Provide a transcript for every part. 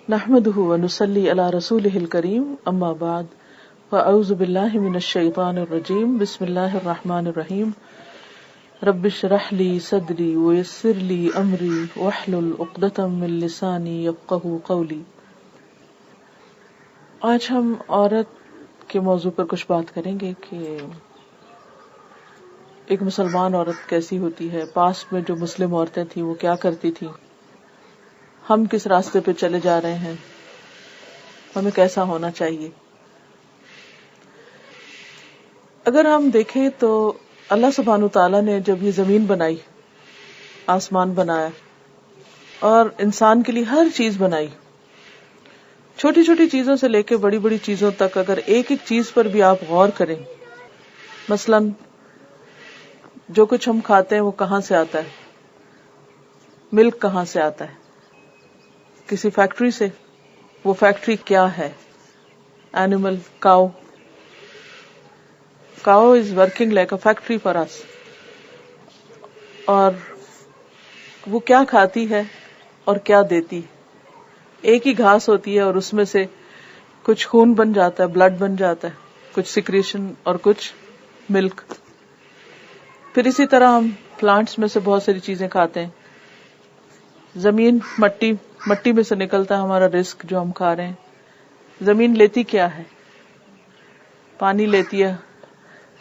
نحمده ونصلي على رسوله الكريم اما بعد فاعوذ بالله من الشيطان الرجيم بسم الله الرحمن الرحيم رب اشرح لي صدري ويسر لي امري واحلل عقدة من لساني يفقهوا قولي۔ آج ہم عورت کے موضوع پر کچھ بات کریں گے کہ ایک مسلمان عورت کیسی ہوتی ہے، پاسٹ میں جو مسلم عورتیں تھیں وہ کیا کرتی تھیں، ہم کس راستے پہ چلے جا رہے ہیں، ہمیں کیسا ہونا چاہیے۔ اگر ہم دیکھیں تو اللہ سبحانہ تعالیٰ نے جب یہ زمین بنائی، آسمان بنایا اور انسان کے لیے ہر چیز بنائی، چھوٹی چھوٹی چیزوں سے لے کے بڑی بڑی چیزوں تک، اگر ایک ایک چیز پر بھی آپ غور کریں، مثلا جو کچھ ہم کھاتے ہیں وہ کہاں سے آتا ہے، ملک کہاں سے آتا ہے، کسی فیکٹری سے، وہ فیکٹری کیا ہے، animal cow is working like a factory for us, اور وہ کیا کھاتی ہے اور کیا دیتی۔ ایک ہی گھاس ہوتی ہے اور اس میں سے کچھ خون بن جاتا ہے، بلڈ بن جاتا ہے، کچھ سیکریشن اور کچھ ملک۔ پھر اسی طرح ہم پلانٹس میں سے بہت ساری چیزیں کھاتے ہیں، زمین مٹی میں سے نکلتا ہے ہمارا رزق جو ہم کھا رہے ہیں۔ زمین لیتی کیا ہے؟ پانی لیتی ہے۔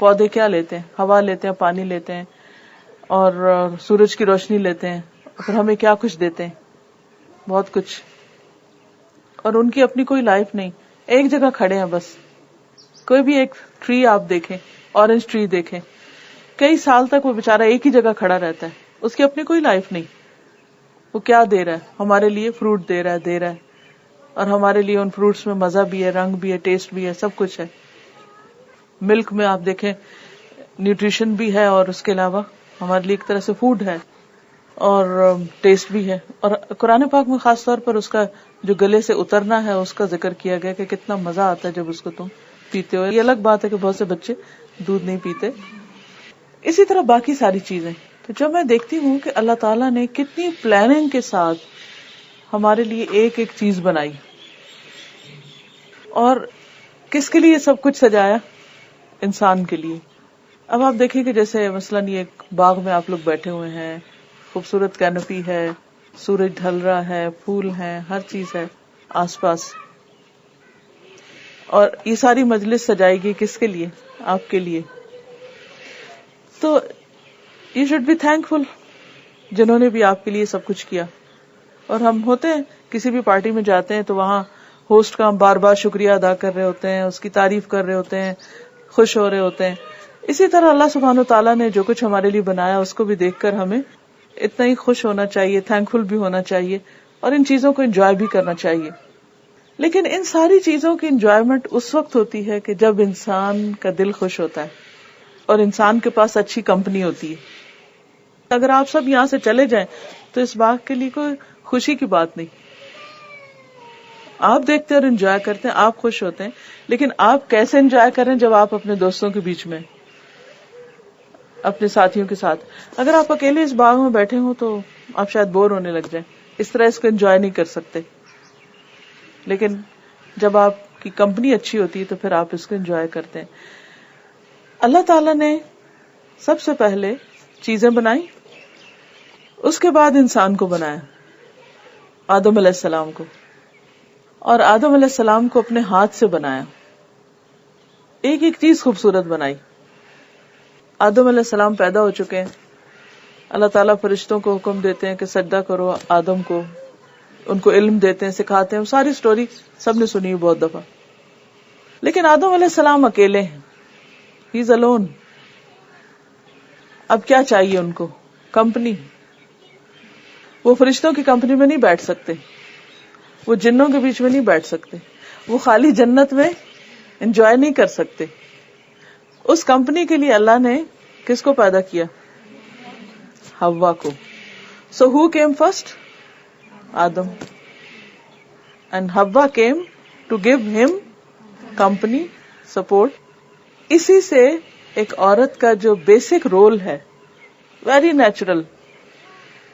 پودے کیا لیتے ہیں؟ ہوا لیتے ہیں، پانی لیتے ہیں اور سورج کی روشنی لیتے ہیں، پھر ہمیں کیا کچھ دیتے ہیں؟ بہت کچھ۔ اور ان کی اپنی کوئی لائف نہیں، ایک جگہ کھڑے ہیں بس۔ کوئی بھی ایک ٹری آپ دیکھیں، اورنج ٹری دیکھیں، کئی سال تک وہ بیچارہ ایک ہی جگہ کھڑا رہتا ہے، اس کی اپنی کوئی لائف نہیں۔ وہ کیا دے رہا ہے؟ ہمارے لیے فروٹ دے رہا ہے، اور ہمارے لیے ان فروٹس میں مزہ بھی ہے، رنگ بھی ہے، ٹیسٹ بھی ہے، سب کچھ ہے۔ ملک میں آپ دیکھیں نیوٹریشن بھی ہے، اور اس کے علاوہ ہمارے لیے ایک طرح سے فوڈ ہے اور ٹیسٹ بھی ہے۔ اور قرآن پاک میں خاص طور پر اس کا جو گلے سے اترنا ہے اس کا ذکر کیا گیا کہ کتنا مزہ آتا ہے جب اس کو تم پیتے ہو۔ یہ الگ بات ہے کہ بہت سے بچے دودھ نہیں پیتے۔ اسی طرح باقی ساری چیزیں، تو جب میں دیکھتی ہوں کہ اللہ تعالیٰ نے کتنی پلاننگ کے ساتھ ہمارے لیے ایک ایک چیز بنائی، اور کس کے لیے سب کچھ سجایا؟ انسان کے لیے۔ اب آپ دیکھیں کہ جیسے مثلاً یہ ایک باغ میں آپ لوگ بیٹھے ہوئے ہیں، خوبصورت کینوپی ہے، سورج ڈھل رہا ہے، پھول ہیں، ہر چیز ہے آس پاس، اور یہ ساری مجلس سجائی گئی کس کے لیے؟ آپ کے لیے۔ تو یو شوڈ بی تھینک فل جنہوں نے بھی آپ کے لیے سب کچھ کیا۔ اور ہم ہوتے ہیں کسی بھی پارٹی میں جاتے ہیں تو وہاں ہوسٹ کا ہم بار بار شکریہ ادا کر رہے ہوتے ہیں، اس کی تعریف کر رہے ہوتے ہیں، خوش ہو رہے ہوتے ہیں۔ اسی طرح اللہ سبحانہ وتعالیٰ نے جو کچھ ہمارے لیے بنایا اس کو بھی دیکھ کر ہمیں اتنا ہی خوش ہونا چاہیے، تھینک فل بھی ہونا چاہیے، اور ان چیزوں کو انجوائے بھی کرنا چاہیے۔ لیکن ان ساری چیزوں کی انجوائمنٹ اس وقت ہوتی ہے کہ جب انسان کا دل خوش ہوتا ہے اور انسان کے پاس اچھی کمپنی ہوتی ہے۔ اگر آپ سب یہاں سے چلے جائیں تو اس باغ کے لیے کوئی خوشی کی بات نہیں۔ آپ دیکھتے اور انجوائے کرتے ہیں، آپ خوش ہوتے ہیں، لیکن آپ کیسے انجوائے کریں جب آپ اپنے دوستوں کے بیچ میں، اپنے ساتھیوں کے ساتھ۔ اگر آپ اکیلے اس باغ میں بیٹھے ہوں تو آپ شاید بور ہونے لگ جائیں، اس طرح اس کو انجوائے نہیں کر سکتے۔ لیکن جب آپ کی کمپنی اچھی ہوتی ہے تو پھر آپ اس کو انجوائے کرتے ہیں۔ اللہ تعالیٰ نے سب سے پہلے چیزیں بنائی، اس کے بعد انسان کو بنایا، آدم علیہ السلام کو، اور آدم علیہ السلام کو اپنے ہاتھ سے بنایا، ایک ایک چیز خوبصورت بنائی۔ آدم علیہ السلام پیدا ہو چکے ہیں، اللہ تعالیٰ فرشتوں کو حکم دیتے ہیں کہ سجدہ کرو آدم کو، ان کو علم دیتے ہیں، سکھاتے ہیں، ساری سٹوری سب نے سنی بہت دفعہ۔ لیکن آدم علیہ السلام اکیلے ہیں، ہی از الون۔ اب کیا چاہیے ان کو؟ کمپنی۔ وہ فرشتوں کی کمپنی میں نہیں بیٹھ سکتے، وہ جنوں کے بیچ میں نہیں بیٹھ سکتے، وہ خالی جنت میں انجوائے نہیں کر سکتے۔ اس کمپنی کے لیے اللہ نے کس کو پیدا کیا؟ حوا کو۔ So who came first? Adam. And Havva came to give him company, support. اسی سے ایک عورت کا جو بیسک رول ہے، ویری نیچرل،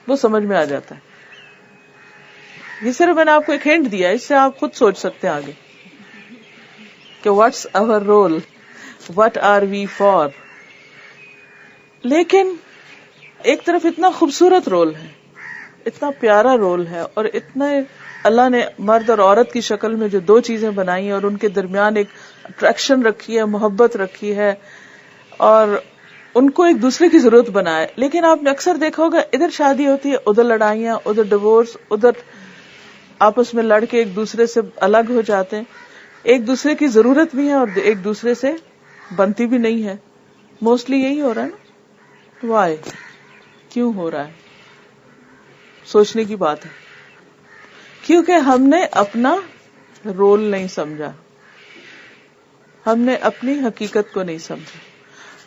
وہ سمجھ میں آ جاتا ہے۔ یہ صرف میں نے آپ کو ایک ہنٹ دیا، اس سے آپ خود سوچ سکتے ہیں آگے کہ what's our role, what are we for. لیکن ایک طرف اتنا خوبصورت رول ہے، اتنا پیارا رول ہے، اور اتنا اللہ نے مرد اور عورت کی شکل میں جو دو چیزیں بنائی ہیں اور ان کے درمیان ایک اٹریکشن رکھی ہے، محبت رکھی ہے، اور ان کو ایک دوسرے کی ضرورت بنائے. لیکن آپ نے اکثر دیکھا ہوگا ادھر شادی ہوتی ہے، ادھر لڑائیاں، ادھر ڈیورس، ادھر آپس میں لڑ کے ایک دوسرے سے الگ ہو جاتے ہیں. ایک دوسرے کی ضرورت بھی ہے اور ایک دوسرے سے بنتی بھی نہیں ہے. موسٹلی یہی ہو رہا ہے نا. وائی؟ کیوں ہو رہا ہے؟ سوچنے کی بات ہے. کیونکہ ہم نے اپنا رول نہیں سمجھا، ہم نے اپنی حقیقت کو نہیں سمجھا.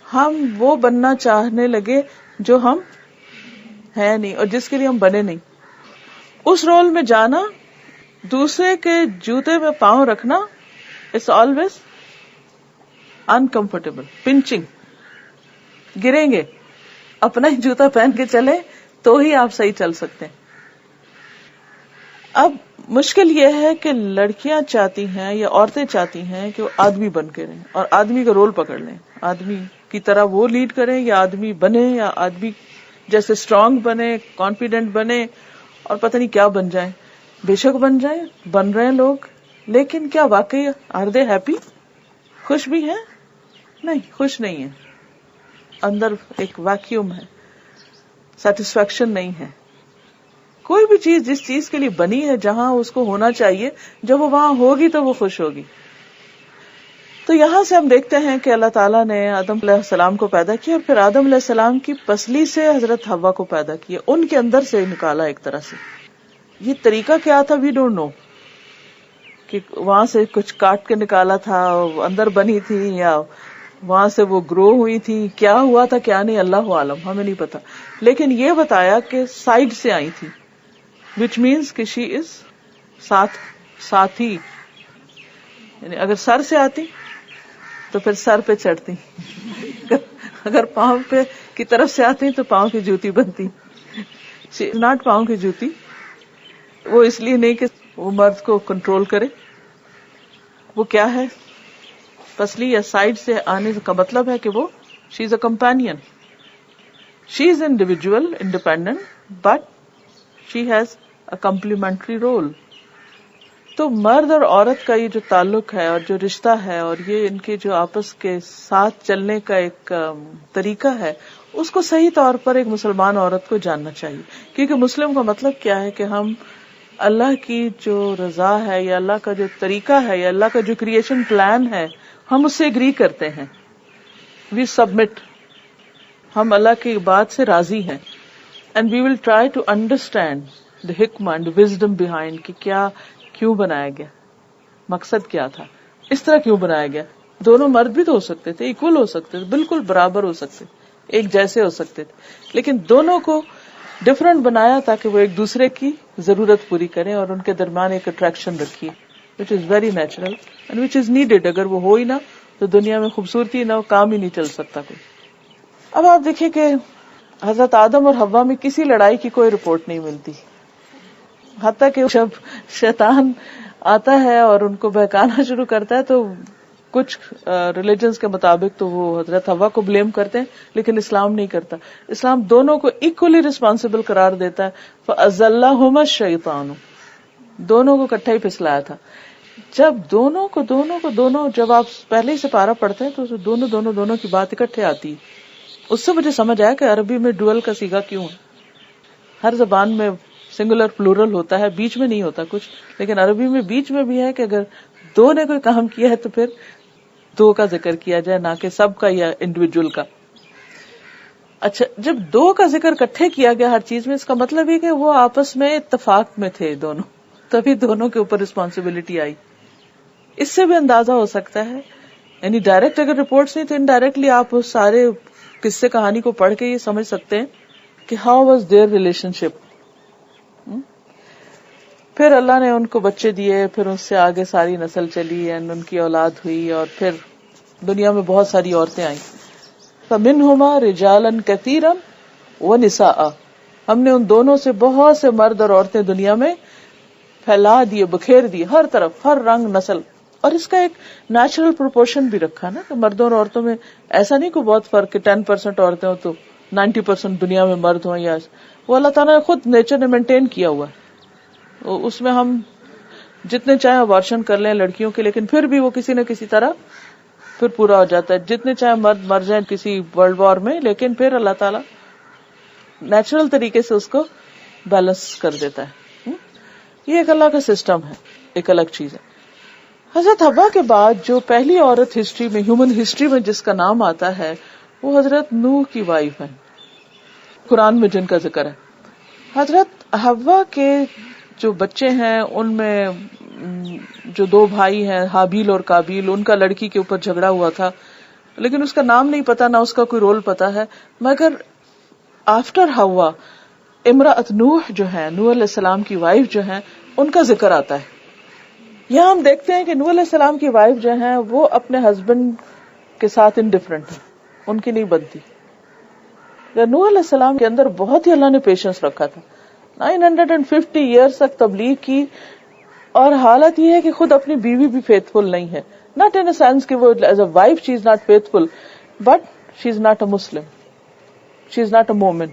ہم وہ بننا چاہنے لگے جو ہم ہیں نہیں اور جس کے لیے ہم بنے نہیں. اس رول میں جانا، دوسرے کے جوتے میں پاؤں رکھنا، اٹس آلویز انکمفرٹیبل. پنچنگ، گریں گے. اپنا ہی جوتا پہن کے چلے تو ہی آپ صحیح چل سکتے ہیں. اب مشکل یہ ہے کہ لڑکیاں چاہتی ہیں یا عورتیں چاہتی ہیں کہ وہ آدمی بن کے رہیں اور آدمی کا رول پکڑ لیں، آدمی کی طرح وہ لیڈ کریں، یا آدمی بنے، یا آدمی جیسے اسٹرانگ بنے، کانفیڈنٹ بنے، اور پتہ نہیں کیا بن جائیں. بے شک بن جائیں، بن رہے ہیں لوگ، لیکن کیا واقعی آر دے ہیپی؟ خوش بھی ہیں؟ نہیں، خوش نہیں ہے. اندر ایک ویکیوم ہے، سیٹسفیکشن نہیں ہے. کوئی بھی چیز جس چیز کے لیے بنی ہے، جہاں اس کو ہونا چاہیے، جب وہ وہاں ہوگی تو وہ خوش ہوگی. تو یہاں سے ہم دیکھتے ہیں کہ اللہ تعالیٰ نے آدم علیہ السلام کو پیدا کیا، اور پھر آدم علیہ السلام کی پسلی سے حضرت حوا کو پیدا کیا، ان کے اندر سے نکالا ایک طرح سے. یہ طریقہ کیا تھا وی ڈونٹ نو، کہ وہاں سے کچھ کاٹ کے نکالا تھا، اندر بنی تھی، یا وہاں سے وہ گرو ہوئی تھی، کیا ہوا تھا کیا نہیں، اللہ عالم، ہمیں نہیں پتا. لیکن یہ بتایا کہ سائڈ سے آئی تھی، which means کہ she is ساتھی. یعنی اگر سر سے آتی تو پھر سر پہ چڑھتی، اگر پاؤں پہ کی طرف سے آتی تو پاؤں کی جوتی بنتی. ناٹ پاؤں کی جوتی، وہ اس لیے نہیں کہ وہ مرد کو کنٹرول کرے. وہ کیا ہے؟ پسلی یا سائڈ سے آنے کا مطلب ہے کہ وہ she is a companion, she is individual independent, but she has a complementary role. تو مرد اور عورت کا یہ جو تعلق ہے اور جو رشتہ ہے، اور یہ ان کے جو آپس کے ساتھ چلنے کا ایک طریقہ ہے، اس کو صحیح طور پر ایک مسلمان عورت کو جاننا چاہیے. کیونکہ مسلم کا مطلب کیا ہے کہ ہم اللہ کی جو رضا ہے، یا اللہ کا جو طریقہ ہے، یا اللہ کا جو کریشن پلان ہے، ہم اس سے اگری کرتے ہیں. وی سبمٹ، ہم اللہ کی بات سے راضی ہیں. And we will try to understand the حکمہ and wisdom behind کہ کیا، کیوں بنایا گیا، مقصد کیا تھا، اس طرح کیوں بنایا گیا. دونوں مرد بھی تو ہو سکتے تھے، ایکول ہو سکتے تھے، بالکل برابر ہو سکتے، ایک جیسے ہو سکتے تھے، لیکن دونوں کو ڈفرنٹ بنایا تاکہ وہ ایک دوسرے کی ضرورت پوری کریں اور ان کے درمیان ایک اٹریکشن رکھی، which is very natural and which is needed. اگر وہ ہو ہی نہ تو دنیا میں خوبصورتی نہ ہو، کام ہی نہیں چل سکتا کوئی. اب آپ دیکھیں کہ حضرت آدم اور حوا میں کسی لڑائی کی کوئی رپورٹ نہیں ملتی، حتیٰ کہ جب شیطان آتا ہے اور ان کو بہکانا شروع کرتا ہے تو کچھ ریلیجنز کے مطابق تو وہ حضرت حوا کو بلیم کرتے ہیں، لیکن اسلام نہیں کرتا. اسلام دونوں کو ایکولی رسپانسبل قرار دیتا ہے. فَأَزَلَّهُمَا الشَّيْطَانُ، دونوں کو اکٹھا ہی پھسلایا تھا. جب دونوں کو جب آپ پہلے ہی سپارہ پڑھتے ہیں تو دونوں کی بات اکٹھے آتی ہے. اس سے مجھے سمجھ آیا کہ عربی میں ڈوئل کا صیغہ کیوں ہے. ہر زبان میں سنگولر پلورل ہوتا ہے، بیچ میں نہیں ہوتا کچھ، لیکن عربی میں بیچ میں بھی ہے کہ اگر دو نے کوئی کام کیا ہے تو پھر دو کا ذکر کیا جائے، نہ کہ سب کا یا انڈیویجول کا. اچھا، جب دو کا ذکر اکٹھے کیا گیا ہر چیز میں، اس کا مطلب یہ کہ وہ آپس میں اتفاق میں تھے دونوں، تبھی دونوں کے اوپر رسپانسبلٹی آئی. اس سے بھی اندازہ ہو سکتا ہے، یعنی ڈائریکٹ اگر رپورٹس نہیں تو انڈائریکٹلی آپ اس سارے قصے کہانی کو پڑھ کے یہ سمجھ سکتے ہیں کہ ہاؤ واز دیئر ریلیشن شپ. پھر اللہ نے ان کو بچے دیے، پھر اس سے آگے ساری نسل چلی، ان کی اولاد ہوئی، اور پھر دنیا میں بہت ساری عورتیں آئیں. فَمِنْهُمَا رِجَالًا كَثِيرًا وَنِسَاءً، ہم نے ان دونوں سے بہت سے مرد اور عورتیں دنیا میں پھیلا دیے, بکھیر دیے ہر طرف, ہر رنگ نسل. اور اس کا ایک نیچرل پروپورشن بھی رکھا نا کہ مردوں اور عورتوں میں ایسا نہیں کوئی بہت فرق کہ 10% عورتیں ہوں تو 90% دنیا میں مرد ہوں. یا وہ اللہ تعالیٰ نے خود نیچر نے مینٹین کیا ہوا ہے. اس میں ہم جتنے چاہے ابارشن کر لیں لڑکیوں کے, لیکن پھر بھی وہ کسی نہ کسی طرح پھر پورا ہو جاتا ہے. جتنے چاہے مرد مر جائیں کسی ورلڈ وار میں, لیکن پھر اللہ تعالیٰ نیچرل طریقے سے اس کو بیلنس کر دیتا ہے. یہ ایک اللہ کا سسٹم ہے, ایک الگ چیز ہے. حضرت حوا کے بعد جو پہلی عورت ہسٹری میں, ہیومن ہسٹری میں جس کا نام آتا ہے وہ حضرت نوح کی وائف ہے, قرآن میں جن کا ذکر ہے. حضرت حوا کے جو بچے ہیں ان میں جو 2 بھائی ہیں حابیل اور قابیل, ان کا لڑکی کے اوپر جھگڑا ہوا تھا, لیکن اس کا نام نہیں پتا, نہ اس کا کوئی رول پتا ہے. مگر آفٹر حوا امرأت نوح جو ہے, نوح علیہ السلام کی وائف جو ہے, ان کا ذکر آتا ہے. یہاں ہم دیکھتے ہیں کہ نوح علیہ السلام کی وائف جو ہیں وہ اپنے ہسبینڈ کے ساتھ انڈیفرنٹ ہے, ان کی نہیں بنتی. نوح علیہ السلام کے اندر بہت ہی اللہ نے پیشنس رکھا تھا. 950 ایئرس تک تبلیغ کی, اور حالت یہ ہے کہ خود اپنی بیوی بھی فیتھفل نہیں ہے. ناٹ ان اے سینس کہ وہ as a wife she is not faithful, but she is not a Muslim, she is not a momin,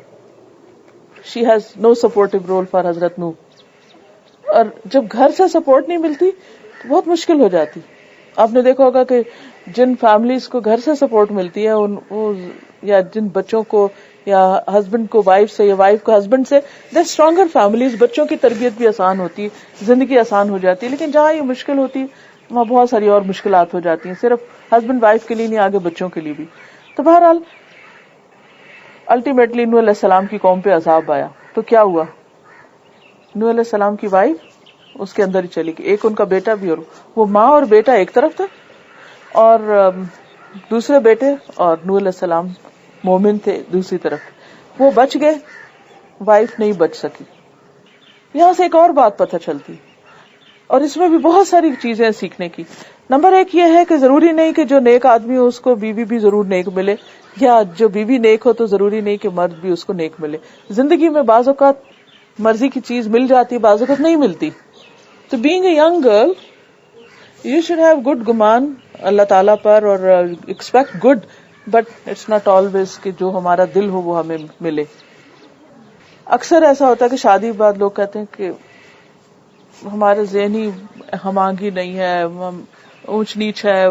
she has no supportive role for Hazrat Nuh. اور جب گھر سے سپورٹ نہیں ملتی تو بہت مشکل ہو جاتی. آپ نے دیکھا ہوگا کہ جن فیملیز کو گھر سے سپورٹ ملتی ہے یا جن بچوں کو یا ہسبینڈ کو وائف سے یا وائف کو ہسبینڈ سے, دے اسٹرانگر فیملیز, بچوں کی تربیت بھی آسان ہوتی ہے, زندگی آسان ہو جاتی ہے. لیکن جہاں یہ مشکل ہوتی وہاں بہت ساری اور مشکلات ہو جاتی ہیں, صرف ہسبینڈ وائف کے لیے نہیں, آگے بچوں کے لیے بھی. تو بہرحال الٹیمیٹلی نوح علیہ السلام کی قوم پہ عذاب آیا. تو کیا ہوا, نوح علیہ السلام کی وائف اس کے اندر ہی چلی گئی. ایک ان کا بیٹا بھی, اور وہ ماں اور بیٹا ایک طرف تھا, اور دوسرے بیٹے اور نوح علیہ السلام مومن تھے دوسری طرف. وہ بچ گئے, وائف نہیں بچ سکی. یہاں سے ایک اور بات پتہ چلتی, اور اس میں بھی بہت ساری چیزیں سیکھنے کی. نمبر 1 یہ ہے کہ ضروری نہیں کہ جو نیک آدمی ہو اس کو بیوی بھی ضرور نیک ملے, یا جو بیوی نیک ہو تو ضروری نہیں کہ مرد بھی اس کو نیک ملے. زندگی میں بعض اوقات مرضی کی چیز مل جاتی, بعض اوقات نہیں ملتی. تو being a young girl you should have good گمان اللہ تعالیٰ پر, اور expect good, but it's not always کہ جو ہمارا دل ہو وہ ہمیں ملے. اکثر ایسا ہوتا ہے کہ شادی کے بعد لوگ کہتے ہیں کہ ہمارے ذہنی ہم آہنگی نہیں ہے, اونچ نیچ ہے,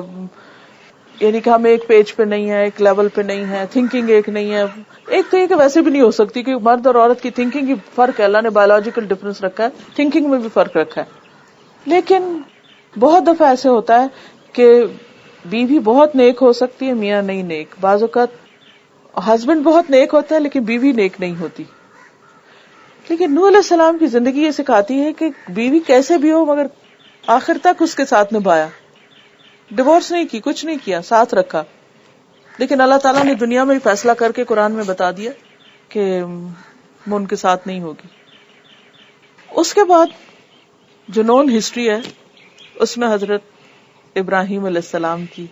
یعنی کہ ہم ایک پیج پہ نہیں ہے, ایک لیول پہ نہیں ہے, تھنکنگ ایک نہیں ہے. ایک تو یہ کہ ویسے بھی نہیں ہو سکتی کہ مرد اور عورت کی تھنکنگ کی فرق ہے, اللہ نے بایولوجیکل ڈفرنس رکھا ہے, تھنکنگ میں بھی فرق رکھا ہے. لیکن بہت دفعہ ایسے ہوتا ہے کہ بیوی بہت نیک ہو سکتی ہے, میاں نہیں نیک. بعض اوقات ہسبینڈ بہت نیک ہوتا ہے لیکن بیوی نیک نہیں ہوتی. لیکن نوح علیہ السلام کی زندگی یہ سکھاتی ہے کہ بیوی کیسے بھی ہو مگر آخر تک اس کے ساتھ نبھایا, ڈیورس نہیں کی, کچھ نہیں کیا, ساتھ رکھا. لیکن اللہ تعالیٰ نے دنیا میں فیصلہ کر کے قرآن میں بتا دیا کہ وہ ان کے ساتھ نہیں ہوگی. اس کے بعد جو نون ہسٹری ہے اس میں حضرت ابراہیم علیہ السلام کی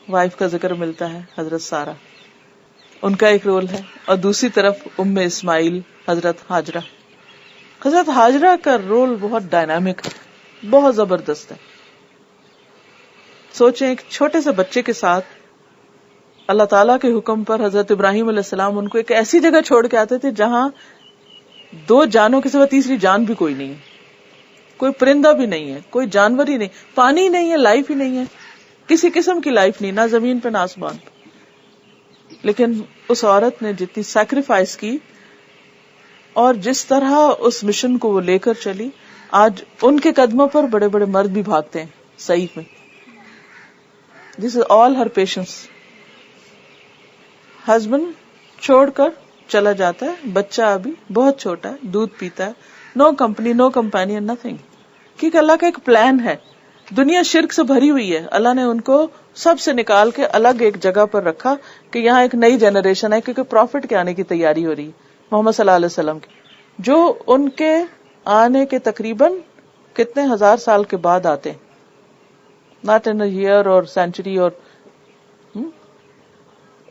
وائف کا ذکر ملتا ہے, حضرت سارہ, ان کا ایک رول ہے. اور دوسری طرف اسماعیل حضرت ہاجرہ. حضرت ہاجرہ کا رول بہت ڈائنامک ہے, بہت زبردست ہے. سوچیں ایک چھوٹے سے بچے کے ساتھ اللہ تعالیٰ کے حکم پر حضرت ابراہیم علیہ السلام ان کو ایک ایسی جگہ چھوڑ کے آتے تھے جہاں 2 جانوں کے سوا تیسری جان بھی کوئی نہیں ہے, کوئی پرندہ بھی نہیں ہے, کوئی جانور ہی نہیں, پانی نہیں ہے, لائف ہی نہیں ہے, کسی قسم کی لائف نہیں, نہ زمین پہ نہ آسمان پہ. لیکن اس عورت نے جتنی سیکریفائس کی اور جس طرح اس مشن کو وہ لے کر چلی, آج ان کے قدموں پر بڑے بڑے مرد بھی بھاگتے ہیں. صحیح میں دس از آل ہر پیشنس. ہسبینڈ چھوڑ کر چلا جاتا ہے, بچہ ابھی بہت چھوٹا ہے, دودھ پیتا ہے, نو کمپنی, نو کمپینین, نتھنگ. کیونکہ اللہ کا ایک پلان ہے. دنیا شرک سے بھری ہوئی ہے, اللہ نے ان کو سب سے نکال کے الگ ایک جگہ پر رکھا کہ یہاں ایک نئی جنریشن ہے, کیونکہ پروفٹ کے آنے کی تیاری ہو رہی ہے, محمد صلی اللہ علیہ وسلم کی, جو ان کے آنے کے تقریباً کتنے 1000 سال کے بعد آتے ہیں, ناٹ ان ایئر اور سینچری. اور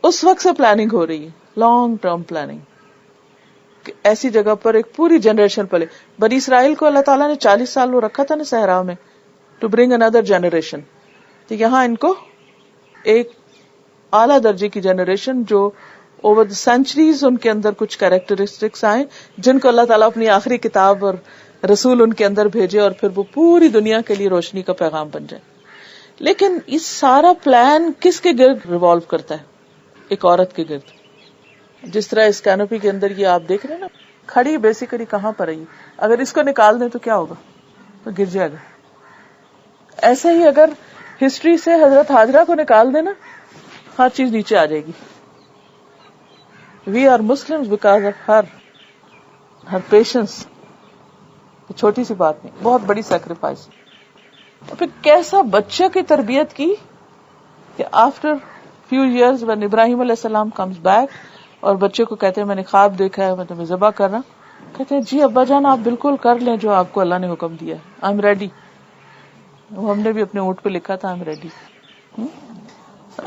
اس وقت سے پلاننگ ہو رہی ہے, لانگ ٹرم پلاننگ. ایک ایسی جگہ پر ایک پوری جنریشن پلے. بنی اسرائیل کو اللہ تعالیٰ نے 40 سال وہ رکھا تھا نا صحرا میں, ٹو برنگ اندر جنریشن. تو یہاں ان کو ایک اعلیٰ درجے کی جنریشن جو اوور دا سینچریز ان کے اندر کچھ کیریکٹرسٹکس آئے جن کو اللہ تعالیٰ اپنی آخری کتاب اور رسول ان کے اندر بھیجے اور پھر وہ پوری دنیا کے لیے روشنی کا پیغام بن جائے. لیکن اس سارا پلان کس کے گرد ریوالو کرتا ہے؟ ایک عورت کے گرد. جس طرح اس کینوپی کے اندر یہ آپ دیکھ رہے ہیں نا, کھڑی بیسیکلی کہاں پر رہی, اگر اس کو نکال دیں تو کیا ہوگا؟ تو گر جائے گا. ایسے ہی اگر ہسٹری سے حضرت ہاجرہ کو نکال دیں نا, ہر چیز نیچے آ جائے گی. We are Muslims because of her patience. چھوٹی سی بات نہیں, بہت بڑی سیکریفائس. پھر کیسا بچہ کی تربیت کی کہ آفٹر فیو ایئرز when ابراہیم علیہ السلام کمز بیک اور بچے کو کہتے ہیں میں نے خواب دیکھا ہے, میں تمہیں ذبح کر رہا. کہتے ہیں جی ابا جان آپ بالکل کر لیں جو آپ کو اللہ نے حکم دیا ہے, آئی ایم ریڈی. ہم نے بھی اپنے اونٹ پہ لکھا تھا I am ready, I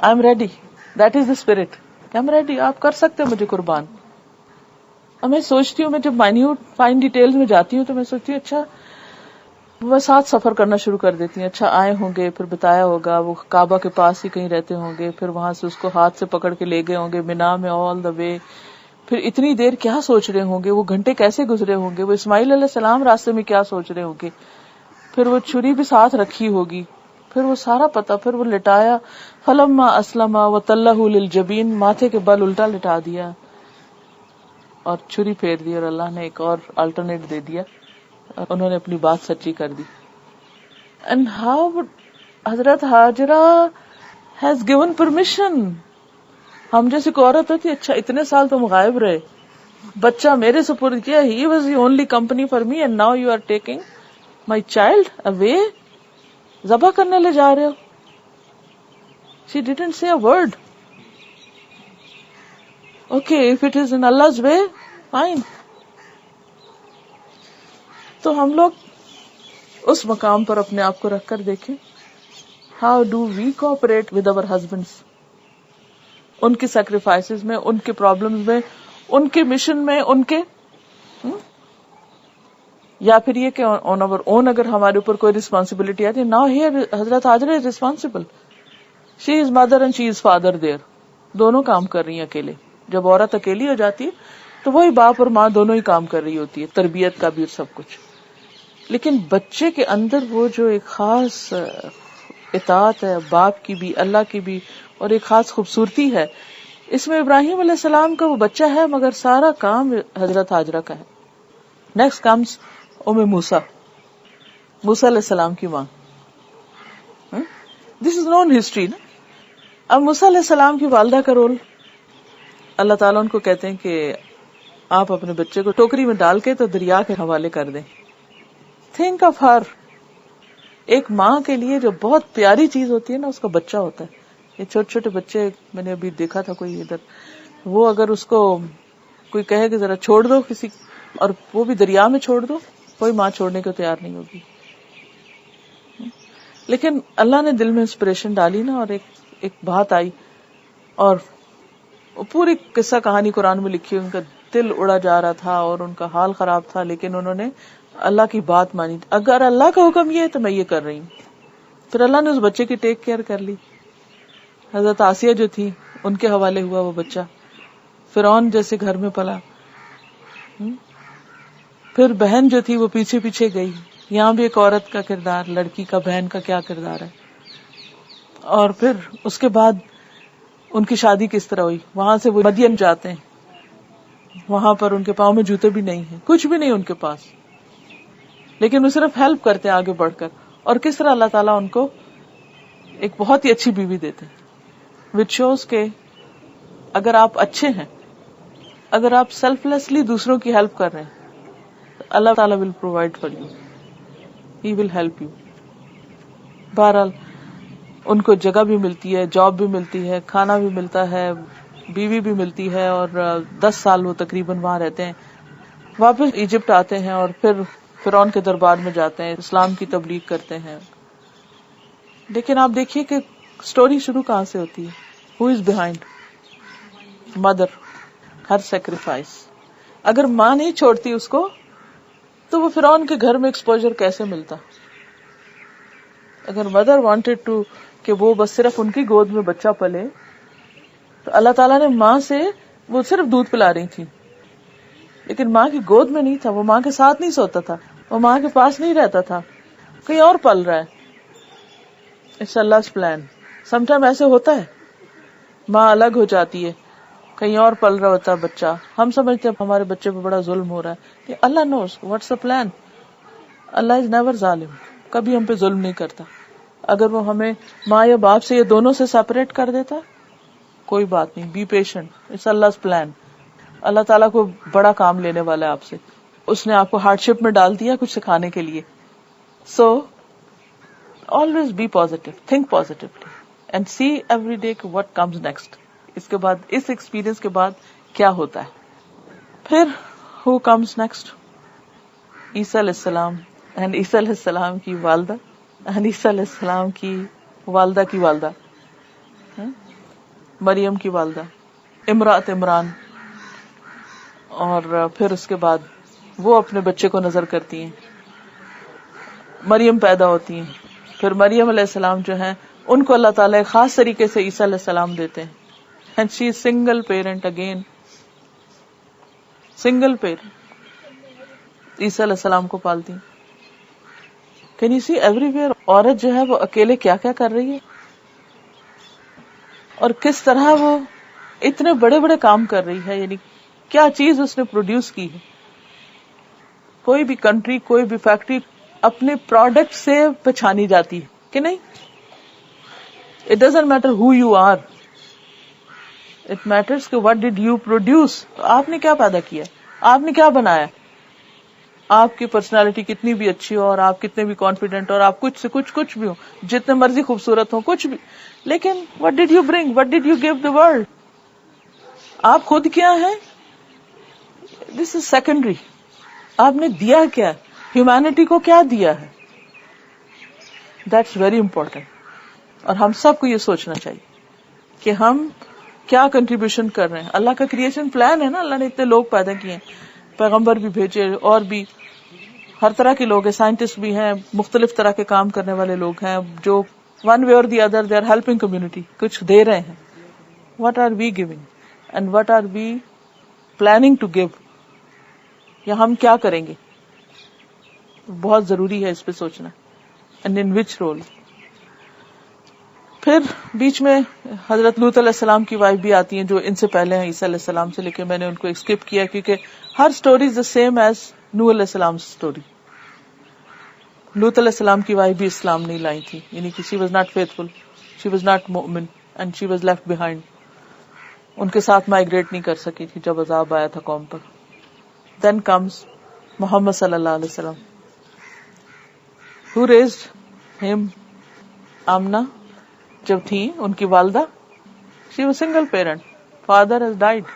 am ready, that is the spirit, I am ready, آپ کر سکتے مجھے قربان. اب میں سوچتی ہوں, میں جب مائنیوٹ فائن ڈیٹیلز میں جاتی ہوں تو میں سوچتی ہوں اچھا وہ ساتھ سفر کرنا شروع کر دیتی ہیں. اچھا آئے ہوں گے, پھر بتایا ہوگا وہ کعبہ کے پاس ہی کہیں رہتے ہوں گے, پھر وہاں سے اس کو ہاتھ سے پکڑ کے لے گئے ہوں گے مینا میں آل دا وے. پھر اتنی دیر کیا سوچ رہے ہوں گے, وہ گھنٹے کیسے گزرے ہوں گے, وہ اسماعیل علیہ السلام راستے میں کیا سوچ رہے ہوں گے. پھر وہ چھری بھی ساتھ رکھی ہوگی, پھر وہ سارا پتا, پھر وہ لٹایا. فلما اسلم وتلہ للجبین, ماتھے کے بل الٹا لٹا دیا اور چھری پھیر دی, اور اللہ نے ایک اور الٹرنیٹ دے دیا, انہوں نے اپنی بات سچی کر دی. And how حضرت ہاجرہ has given permission. ہم جیسی کوئی عورت ہوتی, اچھا اتنے سال تم غائب رہے, بچہ میرے سپرد کیا, he was the only company for me and now you are taking my child away, ذبح کرنے لے جا رہے ہو. She didn't say a word. Okay, if it is in Allah's way, fine. تو ہم لوگ اس مقام پر اپنے آپ کو رکھ کر دیکھیں, how do we cooperate with our husbands, ان کی سیکریفائسز میں, ان کے پرابلمز میں, ان کے مشن میں, ان کے یا پھر یہ کہ آن آور اون اگر ہمارے اوپر کوئی ریسپانسبلٹی آتی ہے. ناؤ ہیئر حضرت Hajra is responsible, she is mother and she is father there, دونوں کام کر رہی ہیں اکیلے. جب عورت اکیلی ہو جاتی ہے تو وہی باپ اور ماں دونوں ہی کام کر رہی ہوتی ہے, تربیت کا بھی اور سب کچھ. لیکن بچے کے اندر وہ جو ایک خاص اطاعت ہے, باپ کی بھی اللہ کی بھی, اور ایک خاص خوبصورتی ہے اس میں. ابراہیم علیہ السلام کا وہ بچہ ہے مگر سارا کام حضرت ہاجرہ کا ہے. نیکسٹ کمز موسیٰ, موسیٰ علیہ السلام کی ماں. دس از نون ہسٹری نا. اب موسیٰ علیہ السلام کی والدہ کا رول, اللہ تعالیٰ ان کو کہتے ہیں کہ آپ اپنے بچے کو ٹوکری میں ڈال کے تو دریا کے حوالے کر دیں. تھنک آف ہر, ایک ماں کے لیے جو بہت پیاری چیز ہوتی ہے نا اس کا بچہ ہوتا ہے. یہ چھوٹے چھوٹے بچے میں نے ابھی دیکھا تھا کوئی ادھر, وہ اگر اس کو کوئی کہے کہ ذرا چھوڑ دو کسی, اور وہ بھی دریا میں چھوڑ دو, کوئی ماں چھوڑنے کو تیار نہیں ہوگی. لیکن اللہ نے دل میں انسپریشن ڈالی نا, اور ایک بات آئی, اور پوری قصہ کہانی قرآن میں لکھی, ان کا دل اڑا جا رہا تھا اور ان کا حال خراب تھا, لیکن انہوں نے اللہ کی بات مانی. اگر اللہ کا حکم یہ ہے تو میں یہ کر رہی ہوں. پھر اللہ نے اس بچے کی ٹیک کیئر کر لی. حضرت آسیہ جو تھی ان کے حوالے ہوا وہ بچہ, فرعون جیسے گھر میں پلا. پھر بہن جو تھی وہ پیچھے پیچھے گئی. یہاں بھی ایک عورت کا کردار, لڑکی کا, بہن کا کیا کردار ہے. اور پھر اس کے بعد ان کی شادی کس طرح ہوئی. وہاں سے وہ مدین جاتے ہیں, وہاں پر ان کے پاؤں میں جوتے بھی نہیں ہیں, کچھ بھی نہیں ان کے پاس, لیکن وہ صرف ہیلپ کرتے ہیں آگے بڑھ کر. اور کس طرح اللہ تعالیٰ ان کو ایک بہت ہی اچھی بیوی دیتے ہیں, وچ شوز کہ اگر آپ اچھے ہیں, اگر آپ سیلف لیسلی دوسروں کی ہیلپ کر رہے ہیں, اللہ تعالیٰ will provide for you, he will help you. بہرحال ان کو جگہ بھی ملتی ہے, جاب بھی ملتی ہے, کھانا بھی ملتا ہے, بیوی بھی ملتی ہے, اور 10 سال وہ تقریباً وہاں رہتے ہیں. واپس ایجپٹ آتے ہیں اور پھر فرعون کے دربار میں جاتے ہیں, اسلام کی تبلیغ کرتے ہیں. لیکن آپ دیکھیے کہ سٹوری شروع کہاں سے ہوتی ہے. Who is behind? Mother, her sacrifice. اگر ماں نہیں چھوڑتی اس کو تو وہ فرعون کے گھر میں ایکسپوجر کیسے ملتا؟ اگر مدر وانٹیڈ ٹو کہ وہ بس صرف ان کی گود میں بچہ پلے، تو اللہ تعالیٰ نے ماں سے، وہ صرف دودھ پلا رہی تھی لیکن ماں کی گود میں نہیں تھا، وہ ماں کے ساتھ نہیں سوتا تھا، وہ ماں کے پاس نہیں رہتا تھا، کہیں اور پل رہا ہے. It's Allah's plan. Some time ایسے ہوتا ہے، ماں الگ ہو جاتی ہے، کہیں اور پل رہا ہوتا ہے بچہ. ہم سمجھتے ہیں ہمارے بچے پہ بڑا ظلم ہو رہا ہے، Allah knows what's the plan. Allah is never zalim, کبھی ہم پہ ظلم نہیں کرتا. اگر وہ ہمیں ماں یا باپ سے یا دونوں سے سیپریٹ کر دیتا کوئی بات نہیں، be patient, it's Allah's plan. Allah تعالیٰ کو بڑا کام لینے والا ہے آپ سے، اس نے آپ کو ہارڈ شپ میں ڈال دیا کچھ سکھانے کے لیے. سو always be positive, think positively and see every day what comes next. اس کے بعد، اس ایکسپیرئنس کے بعد کیا ہوتا ہے. پھر who comes next؟ عیسیٰ علیہ السلام and عیسیٰ علیہ السلام کی والدہ and عیسیٰ علیہ السلام کی والدہ کی والدہ، مریم کی والدہ امرأت عمران. اور پھر اس کے بعد وہ اپنے بچے کو نظر کرتی ہیں، مریم پیدا ہوتی ہیں. پھر مریم علیہ السلام جو ہیں ان کو اللہ تعالیٰ خاص طریقے سے عیسیٰ علیہ السلام دیتے ہیں. And she is single parent again, single parent Isa علیہ السلام کو پالتی ہیں. Can you see everywhere عورت جو ہے وہ اکیلے کیا کیا کر رہی ہے، اور کس طرح وہ اتنے بڑے بڑے کام کر رہی ہے. یعنی کیا چیز اس نے پروڈیوس کی ہے. کوئی بھی کنٹری، کوئی بھی فیکٹری اپنے پروڈکٹ سے پہچانی جاتی ہے کہ نہیں. It doesn't matter who you are, it matters کہ وٹ ڈڈ یو پروڈیوس. تو آپ نے کیا پیدا کیا، آپ نے کیا بنایا. آپ کی پرسنالٹی کتنی بھی اچھی ہو، اور آپ کتنے بھی کانفیڈنٹ، اور آپ کچھ سے کچھ بھی ہو، جتنے مرضی خوبصورت ہو، کچھ بھی، لیکن what did you bring, what did you give the world. آپ خود کیا ہیں، دس از سیکنڈری. آپ نے دیا کیا، ہیومینٹی کو کیا دیا ہے، دیٹس ویری امپورٹینٹ. اور ہم سب کو یہ سوچنا چاہیے کہ ہم کیا کنٹریبیوشن کر رہے ہیں. اللہ کا کریشن پلان ہے نا، اللہ نے اتنے لوگ پیدا کیے ہیں، پیغمبر بھی بھیجے، اور بھی ہر طرح کے لوگ ہیں، سائنٹسٹ بھی ہیں، مختلف طرح کے کام کرنے والے لوگ ہیں جو ون وے اور the other they are helping community, کچھ دے رہے ہیں. What are we giving and what are we planning to give, یا ہم کیا کریں گے. بہت ضروری ہے اس پہ سوچنا. And in which role. پھر بیچ میں حضرت لوط علیہ السلام کی وائف بھی آتی ہیں جو ان سے پہلے ہیں عیسیٰ علیہ السلام سے، لیکن میں نے ان کو اسکپ کیا کیونکہ ہر story is the same as Nuh علیہ السلام اسٹوری. لوط علیہ السلام کی وائف بھی اسلام نہیں لائی تھی، یعنی کہ she was not faithful, she was not momin and she was left behind. ان کے ساتھ مائگریٹ نہیں کر سکی تھی جب عذاب آیا تھا قوم پر. دین کمز محمد صلی اللہ علیہ وسلم. Who raised him؟ آمنہ جب تھی ان کی والدہ، she was single parent, father has died.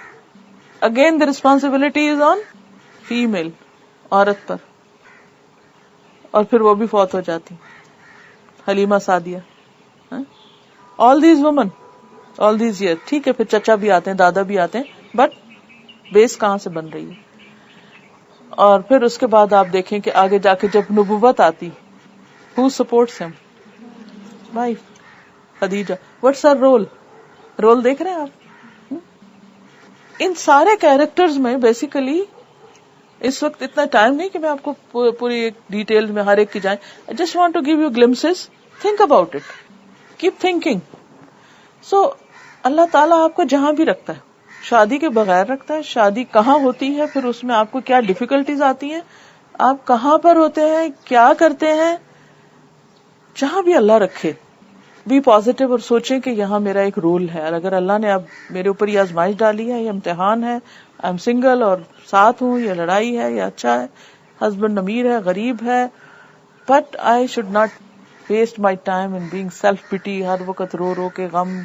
Again the responsibility is on female، عورت پر. اور پھر وہ بھی فوت ہو جاتی، Halima Sadia. all these women، all these years. ٹھیک ہے، پھر چچا بھی آتے ہیں، دادا بھی آتے ہیں، بٹ بیس کہاں سے بن رہی ہے. اور پھر اس کے بعد آپ دیکھیں کہ آگے جا کے جب نبوت آتی، who supports him؟ Wife Khadija. what's her role؟ Role دیکھ رہے ہیں آپ. ان سارے کیریکٹرز میں بیسیکلی اس وقت اتنا ٹائم نہیں کہ میں آپ کو پوری ایک ڈیٹیل میں ہر ایک کی جائیں. I just want to give you glimpses. Think about it. Keep thinking. So اللہ تعالیٰ آپ کو جہاں بھی رکھتا ہے، شادی کے بغیر رکھتا ہے. شادی کہاں ہوتی ہے، پھر اس میں آپ کو کیا ڈیفیکلٹیز آتی ہیں، آپ کہاں پر ہوتے ہیں، کیا کرتے ہیں، جہاں بھی اللہ رکھے بی پازیٹیو اور سوچیں کہ یہاں میرا ایک رول ہے. اور اگر اللہ نے اب میرے اوپر یہ آزمائش ڈالی ہے، یہ امتحان ہے، آئی ایم سنگل اور ساتھ ہوں، یہ لڑائی ہے، یہ اچھا ہے، ہسبینڈ امیر ہے، غریب ہے، but I should not waste my time in being self pity. ہر وقت رو رو کے غم،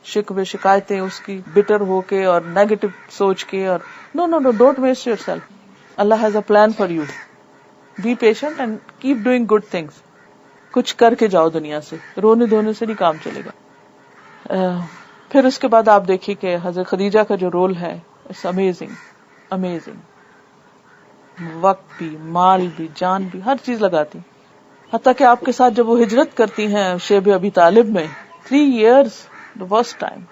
شکوے، شکایتیں اس کی بٹر ہو کے اور نیگیٹو سوچ کے، اور no don't waste yourself. Allah has a plan for you. Be patient and keep doing good things. کچھ کر کے جاؤ دنیا سے، رونے دھونے سے نہیں کام چلے گا. پھر اس کے بعد آپ دیکھیے کہ حضرت خدیجہ کا جو رول ہے، اٹس امیزنگ. وقت بھی، مال بھی، جان بھی، ہر چیز لگاتی. حتیٰ کہ آپ کے ساتھ جب وہ ہجرت کرتی ہیں شیب ابی طالب میں 3 years the worst time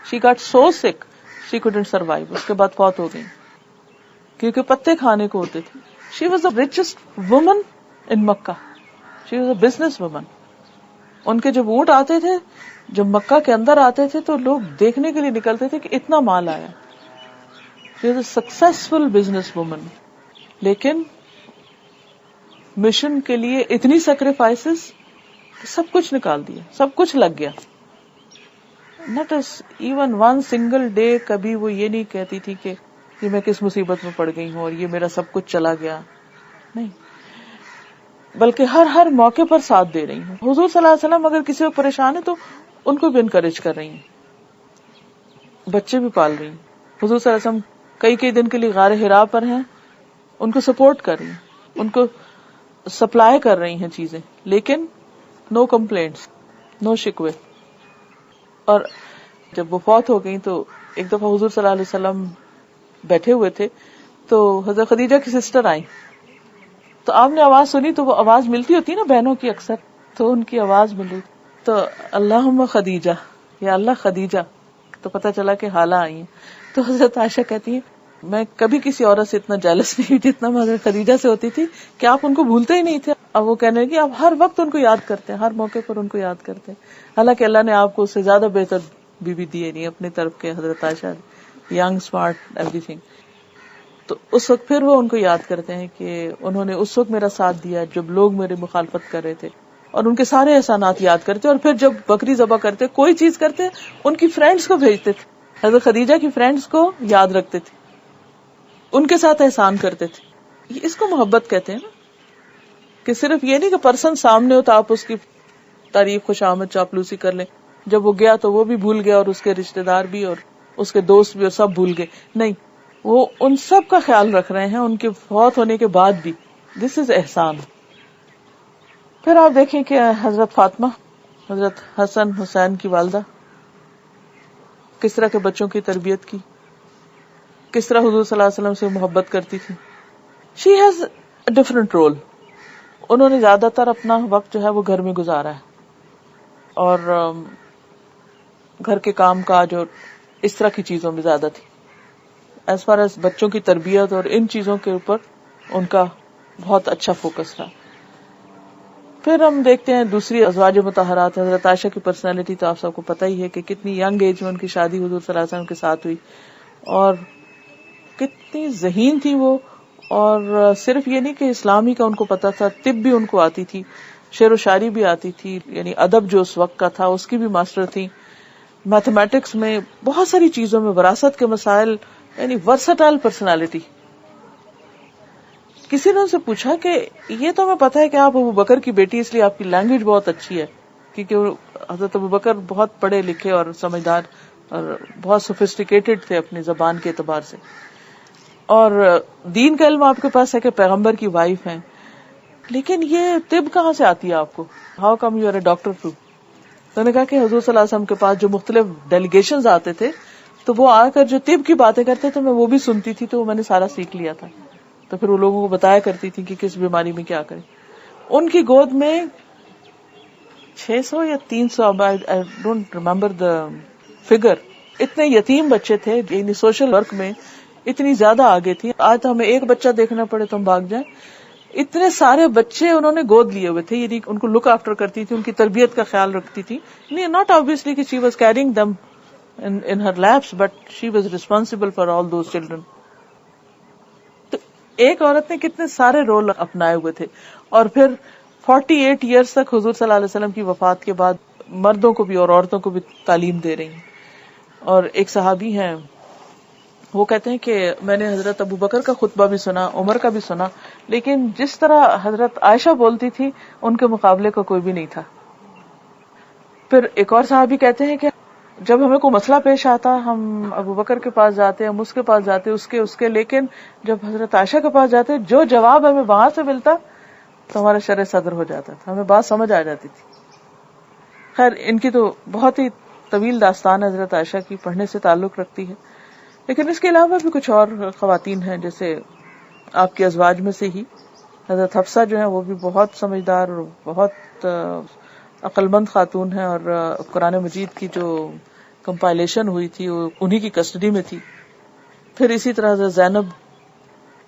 she got so sick she couldn't survive. اس کے بعد فوت ہو گئی کیونکہ پتے کھانے کو ہوتے تھے. she was the richest woman in Makkah. she was a business woman. ان کے جب اونٹ آتے تھے، جب مکہ کے اندر آتے تھے تو لوگ دیکھنے کے لیے نکلتے تھے کہ اتنا مال آیا. she was a successful business woman. لیکن مشن کے لیے اتنی سیکریفائسز، سب کچھ نکال دیا، سب کچھ لگ گیا. not even one single day کبھی وہ یہ نہیں کہتی تھی کہ میں کس مصیبت میں پڑ گئی ہوں اور یہ میرا سب کچھ چلا گیا. نہیں، بلکہ ہر موقع پر ساتھ دے رہی ہوں. حضور صلی اللہ علیہ وسلم اگر کسی کو پریشان ہے تو ان کو بھی انکریج کر رہی ہیں، بچے بھی پال رہی ہیں. حضور صلی اللہ علیہ وسلم کئی دن کے لیے غار حرا پر ہیں، ان کو سپورٹ کر رہی ہیں، ان کو سپلائی کر رہی ہیں چیزیں، لیکن نو کمپلینٹس، نو شکوے. اور جب وہ فوت ہو گئی تو ایک دفعہ حضور صلی اللہ علیہ وسلم بیٹھے ہوئے تھے تو حضرت خدیجہ کی سسٹر آئی تو آپ نے آواز سنی، تو وہ آواز ملتی ہوتی نا بہنوں کی اکثر، تو ان کی آواز ملی تو اللہم خدیجہ، یا اللہ خدیجہ، تو پتہ چلا کہ حالہ آئی ہیں. تو حضرت عائشہ کہتی ہیں میں کبھی کسی عورت سے اتنا جیلس نہیں ہوئی جتنا میں حضرت خدیجہ سے ہوتی تھی کہ آپ ان کو بھولتے ہی نہیں تھے. اب وہ کہنے لگی آپ ہر وقت ان کو یاد کرتے ہیں، ہر موقع پر ان کو یاد کرتے ہیں. حالانکہ اللہ نے آپ کو اس سے زیادہ بہتر بیوی دی نہیں اپنی طرف کے، حضرت عائشہ، ینگ، اسمارٹ، ایوری تھنگ. تو اس وقت پھر وہ ان کو یاد کرتے ہیں کہ انہوں نے اس وقت میرا ساتھ دیا جب لوگ میرے مخالفت کر رہے تھے، اور ان کے سارے احسانات یاد کرتے. اور پھر جب بکری ذبح کرتے، کوئی چیز کرتے، ان کی فرینڈز کو بھیجتے تھے، حضرت خدیجہ کی فرینڈز کو یاد رکھتے تھے، ان کے ساتھ احسان کرتے تھے. اس کو محبت کہتے ہیں نا، کہ صرف یہ نہیں کہ پرسن سامنے ہو تو آپ اس کی تعریف، خوش آمد، چاپلوسی کر لیں. جب وہ گیا تو وہ بھی بھول گیا، اور اس کے رشتہ دار بھی، اور اس کے دوست بھی، اور سب بھول گئے. نہیں، وہ ان سب کا خیال رکھ رہے ہیں ان کے فوت ہونے کے بعد بھی. دس از احسان. پھر آپ دیکھیں کہ حضرت فاطمہ، حضرت حسن حسین کی والدہ، کس طرح کے بچوں کی تربیت کی، کس طرح حضور صلی اللہ علیہ وسلم سے محبت کرتی تھی. She has a different role. انہوں نے زیادہ تر اپنا وقت جو ہے وہ گھر میں گزارا ہے، اور گھر کے کام کاج اور اس طرح کی چیزوں میں زیادہ تھی. ایز فار ایز بچوں کی تربیت اور ان چیزوں کے اوپر ان کا بہت اچھا فوکس رہا. پھر ہم دیکھتے ہیں دوسری ازواج مطہرات. حضرت عائشہ کی پرسنالٹی تو آپ سب کو پتہ ہی ہے کہ کتنی ینگ ایج میں ان کی شادی حضور صلی اللہ علیہ وسلم کے ساتھ ہوئی، اور کتنی ذہین تھی وہ. اور صرف یہ نہیں کہ اسلامی کا ان کو پتا تھا، طب بھی ان کو آتی تھی، شعر و شاعری بھی آتی تھی، یعنی ادب جو اس وقت کا تھا اس کی بھی ماسٹر تھی. میتھمیٹکس میں، بہت ساری چیزوں میں، وراثت کے مسائل، یعنی ورسٹائل پرسنالٹی. کسی نے ان سے پوچھا کہ یہ تو ہمیں پتا ہے کہ آپ ابو بکر کی بیٹی، اس لیے آپ کی لینگویج بہت اچھی ہے، کیونکہ حضرت ابو بکر بہت پڑھے لکھے اور سمجھدار اور بہت سوفسٹیکیٹڈ تھے اپنی زبان کے اعتبار سے، اور دین کا علم آپ کے پاس ہے کہ پیغمبر کی وائف ہیں، لیکن یہ طب کہاں سے آتی ہے آپ کو؟ How come you are a doctor too? تو نے کہا کہ حضور صلی اللہ علیہ وسلم کے پاس جو مختلف ڈیلیگیشنز آتے تھے تو وہ آ کر جو طب کی باتیں کرتے تھے میں وہ بھی سنتی تھی، تو وہ میں نے سارا سیکھ لیا تھا. تو پھر وہ لوگوں کو بتایا کرتی تھی کہ کس بیماری میں کیا کریں. ان کی گود میں 600 یا 300، I don't remember the figure، اتنے یتیم بچے تھے، یعنی سوشل ورک میں اتنی زیادہ آگے تھی. آج تو ہمیں ایک بچہ دیکھنا پڑے تو ہم بھاگ جائیں، اتنے سارے بچے انہوں نے گود لیے ہوئے تھے، یعنی ان کو لک آفٹر کرتی تھی، ان کی تربیت کا خیال رکھتی تھی. ناٹ obviously کہ she was carrying them in her laps, but she was responsible for all those children. تو ایک عورت نے کتنے سارے رول اپنائے ہوئے تھے. اور پھر 48 ایئرس تک حضور صلی اللہ علیہ وسلم کی وفات کے بعد مردوں کو بھی اور عورتوں کو بھی تعلیم دے رہی ہیں. اور ایک صحابی ہیں، وہ کہتے ہیں کہ میں نے حضرت ابو بکر کا خطبہ بھی سنا، عمر کا بھی سنا، لیکن جس طرح حضرت عائشہ بولتی تھی ان کے مقابلے کا کوئی بھی نہیں تھا. پھر ایک اور صحابی کہتے ہیں کہ جب ہمیں کوئی مسئلہ پیش آتا ہم ابو بکر کے پاس جاتے، ہم اس کے پاس جاتے، اس کے لیکن جب حضرت عائشہ کے پاس جاتے جو جواب ہمیں وہاں سے ملتا تو ہمارا شرح صدر ہو جاتا تھا، ہمیں بات سمجھ آ جاتی تھی. خیر ان کی تو بہت ہی طویل داستان حضرت عائشہ کی، پڑھنے سے تعلق رکھتی ہے. لیکن اس کے علاوہ بھی کچھ اور خواتین ہیں، جیسے آپ کے ازواج میں سے ہی حضرت حفصہ جو ہے وہ بھی بہت سمجھدار اور بہت عقل مند خاتون ہے، اور قرآن مجید کی جو کمپائلیشن ہوئی تھی وہ انہی کی کسٹڈی میں تھی. پھر اسی طرح حضرت زینب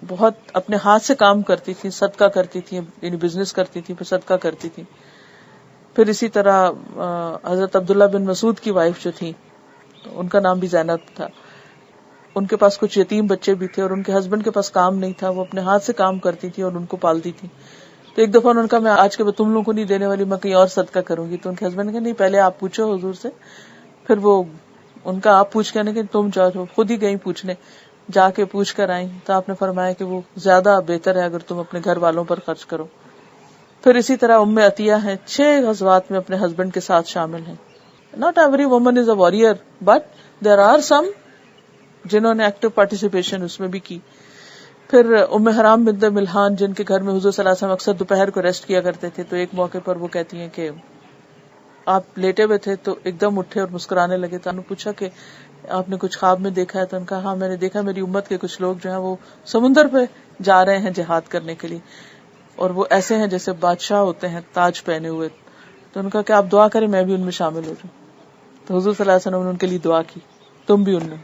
بہت اپنے ہاتھ سے کام کرتی تھی، صدقہ کرتی تھی، یعنی بزنس کرتی تھی پھر صدقہ کرتی تھی. پھر اسی طرح حضرت عبداللہ بن مسعود کی وائف جو تھی ان کا نام بھی زینب تھا، ان کے پاس کچھ یتیم بچے بھی تھے اور ان کے ہسبینڈ کے پاس کام نہیں تھا، وہ اپنے ہاتھ سے کام کرتی تھی اور ان کو پالتی تھی. تو ایک دفعہ انہوں نے کہا میں آج کے بعد تم لوگوں کو نہیں دینے والی، میں کہیں اور صدقہ کروں گی. تو ان کے ہسبینڈ نے کہا نہیں پہلے آپ پوچھو حضور سے. پھر وہ ان کا آپ پوچھ کے کہ تم جاؤ، خود ہی گئی پوچھنے، جا کے پوچھ کر آئیں تو آپ نے فرمایا کہ وہ زیادہ بہتر ہے اگر تم اپنے گھر والوں پر خرچ کرو. پھر اسی طرح ام عطیہ ہیں، 6 غزوات میں اپنے ہسبینڈ کے ساتھ شامل ہیں. Not every woman is a warrior but there are some جنہوں نے ایکٹیو پارٹیسپیشن اس میں بھی کی. پھر ام حرام بنت ملحان جن کے گھر میں حضور صلی اللہ علیہ وسلم اکثر دوپہر کو ریسٹ کیا کرتے تھے، تو ایک موقع پر وہ کہتی ہیں کہ آپ لیٹے ہوئے تھے تو ایک دم اٹھے اور مسکرانے لگے. تو انہوں نے پوچھا کہ آپ نے کچھ خواب میں دیکھا ہے؟ تو ان کا ہاں میں نے دیکھا میری امت کے کچھ لوگ جو ہیں وہ سمندر پہ جا رہے ہیں جہاد کرنے کے لیے، اور وہ ایسے ہیں جیسے بادشاہ ہوتے ہیں تاج پہنے ہوئے. تو ان کا کہ آپ دعا کریں میں بھی ان میں شامل ہو جاؤں. تو حضور صلی اللہ علیہ وسلم نے ان کے لیے دعا کی، تم بھی ان میں.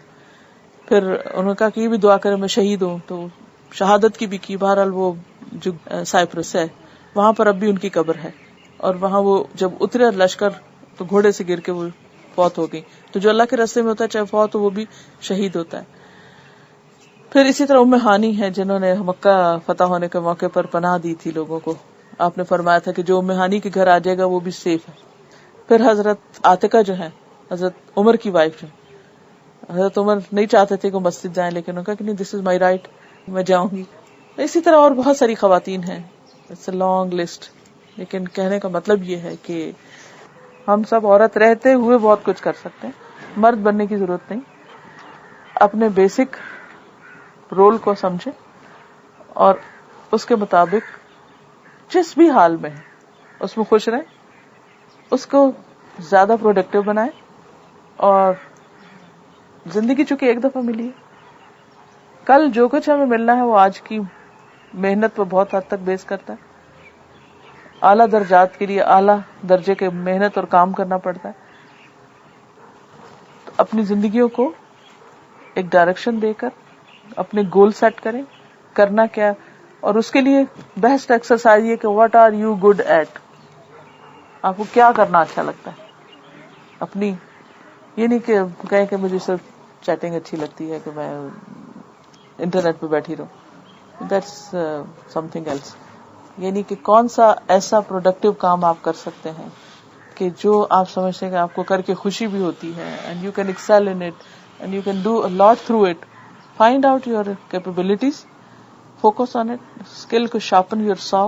پھر انہوں نے کہا کہ یہ بھی دعا کریں میں شہید ہوں، تو شہادت کی بھی کی. بہرحال وہ جو سائپرس ہے وہاں پر اب بھی ان کی قبر ہے، اور وہاں وہ جب اترے لشکر تو گھوڑے سے گر کے وہ فوت ہو گئی. تو جو اللہ کے راستے میں ہوتا ہے چاہے فوت ہو وہ بھی شہید ہوتا ہے. پھر اسی طرح ام ہانی ہے جنہوں نے مکہ فتح ہونے کے موقع پر پناہ دی تھی لوگوں کو. آپ نے فرمایا تھا کہ جو ام ہانی کے گھر آ جائے گا وہ بھی سیف ہے. پھر حضرت عاتقہ جو ہے حضرت عمر کی وائف جو، حضرت عمر نہیں چاہتے تھے کہ مسجد جائیں لیکن انہوں نے کہا کہ نہیں دس از مائی رائٹ، میں جاؤں گی. اسی طرح اور بہت ساری خواتین ہیں، اٹس اے لانگ لسٹ. لیکن کہنے کا مطلب یہ ہے کہ ہم سب عورت رہتے ہوئے بہت کچھ کر سکتے ہیں، مرد بننے کی ضرورت نہیں. اپنے بیسک رول کو سمجھیں اور اس کے مطابق جس بھی حال میں ہے اس میں خوش رہیں، اس کو زیادہ پروڈکٹیو بنائیں. اور زندگی چونکہ ایک دفعہ ملی ہے، کل جو کچھ ہمیں ملنا ہے وہ آج کی محنت پہ بہت حد تک بیس کرتا ہے. اعلیٰ درجات کے لیے اعلیٰ درجے کے محنت اور کام کرنا پڑتا ہے. تو اپنی زندگیوں کو ایک ڈائریکشن دے کر اپنے گول سیٹ کریں، کرنا کیا، اور اس کے لیے بیسٹ ایکسرسائز یہ کہ what are you good at, آپ کو کیا کرنا اچھا لگتا ہے. اپنی یہ نہیں کہ کہیں کہ مجھے صرف چیٹنگ اچھی لگتی ہے کہ میں انٹرنیٹ پہ بیٹھی رہوں، دیٹس سم تھنگ ایلس. یعنی کہ کون سا ایسا پروڈکٹیو کام آپ کر سکتے ہیں کہ جو آپ سمجھتے ہیں کہ آپ کو کر کے خوشی بھی ہوتی ہے، and you can excel in it and you can do a lot through it. Find out your capabilities, focus on it. Skill کو sharpen your saw.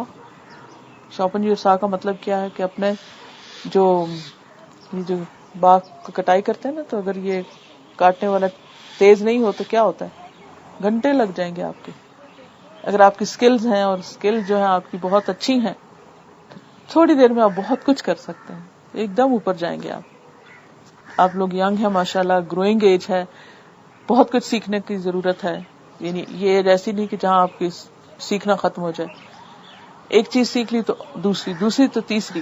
Sharpen your saw کا مطلب کیا ہے کہ اپنے جو باغ کو کٹائی کرتے ہیں نا، تو اگر یہ کاٹنے والا تیز نہیں ہو تو کیا ہوتا ہے، گھنٹے لگ جائیں گے آپ کے. اگر آپ کی سکلز ہیں اور سکل جو ہیں آپ کی بہت اچھی ہیں تو تھوڑی دیر میں آپ بہت کچھ کر سکتے ہیں، ایک دم اوپر جائیں گے. آپ لوگ ینگ ہیں ماشاءاللہ، گروئنگ ایج ہے، بہت کچھ سیکھنے کی ضرورت ہے. یعنی یہ ایج ایسی نہیں کہ جہاں آپ کی سیکھنا ختم ہو جائے. ایک چیز سیکھ لی تو دوسری تو تیسری.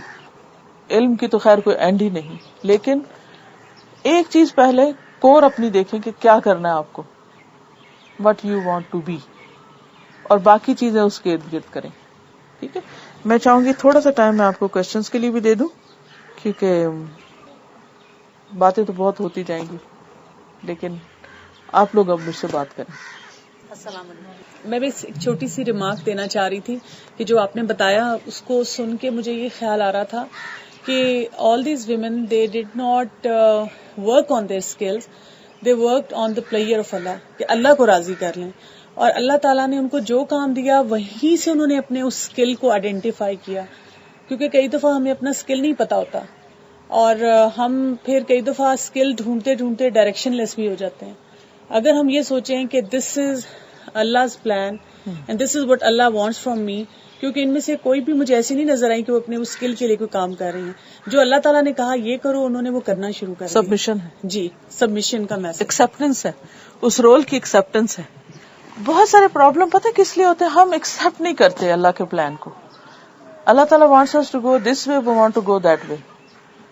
علم کی تو خیر کوئی اینڈ ہی نہیں، لیکن ایک چیز پہلے کور اپنی دیکھیں کہ کیا کرنا ہے آپ کو، what you want to be, اور باقی چیزیں اس کے ارد گرد کریں. ٹھیک ہے، میں چاہوں گی تھوڑا سا ٹائم میں آپ کو کوشچنس کے لیے بھی دے دوں، کیونکہ باتیں تو بہت ہوتی جائیں گی، لیکن آپ لوگ اب مجھ سے بات کریں. السلام علیکم. میں بھی ایک چھوٹی سی ریمارک دینا چاہ رہی تھی کہ جو آپ نے بتایا اس کو سن کے مجھے یہ خیال آ رہا تھا کہ all these women they did not work on their skills, they worked on the player of Allah, کہ اللہ کو راضی کر لیں. اور اللہ تعالیٰ نے ان کو جو کام دیا وہیں سے انہوں نے اپنے اس اسکل کو آئیڈینٹیفائی کیا. کیونکہ کئی دفعہ ہمیں اپنا اسکل نہیں پتا ہوتا اور ہم پھر کئی دفعہ اسکل ڈھونڈتے ڈھونڈتے ڈائریکشن لیس بھی ہو جاتے ہیں. اگر ہم یہ سوچیں کہ دس از Allah's plan and this is what Allah wants from me، کیونکہ ان میں سے کوئی بھی مجھے ایسی نہیں نظر آئی کہ وہ اپنے اس اسکل کے لیے کوئی کام کر رہی ہیں. جو اللہ تعالیٰ نے کہا یہ کرو انہوں نے وہ کرنا شروع کر دیا. سبمیشن ہے، جی سبمیشن کا میسج، ایکسپٹنس ہے، اس رول کی ایکسپٹنس ہے. بہت سارے پرابلم پتہ کس لیے ہوتے ہیں؟ ہم ایکسپٹ نہیں کرتے اللہ کے پلان کو. اللہ تعالیٰ wants us to go this way, we want to go that way.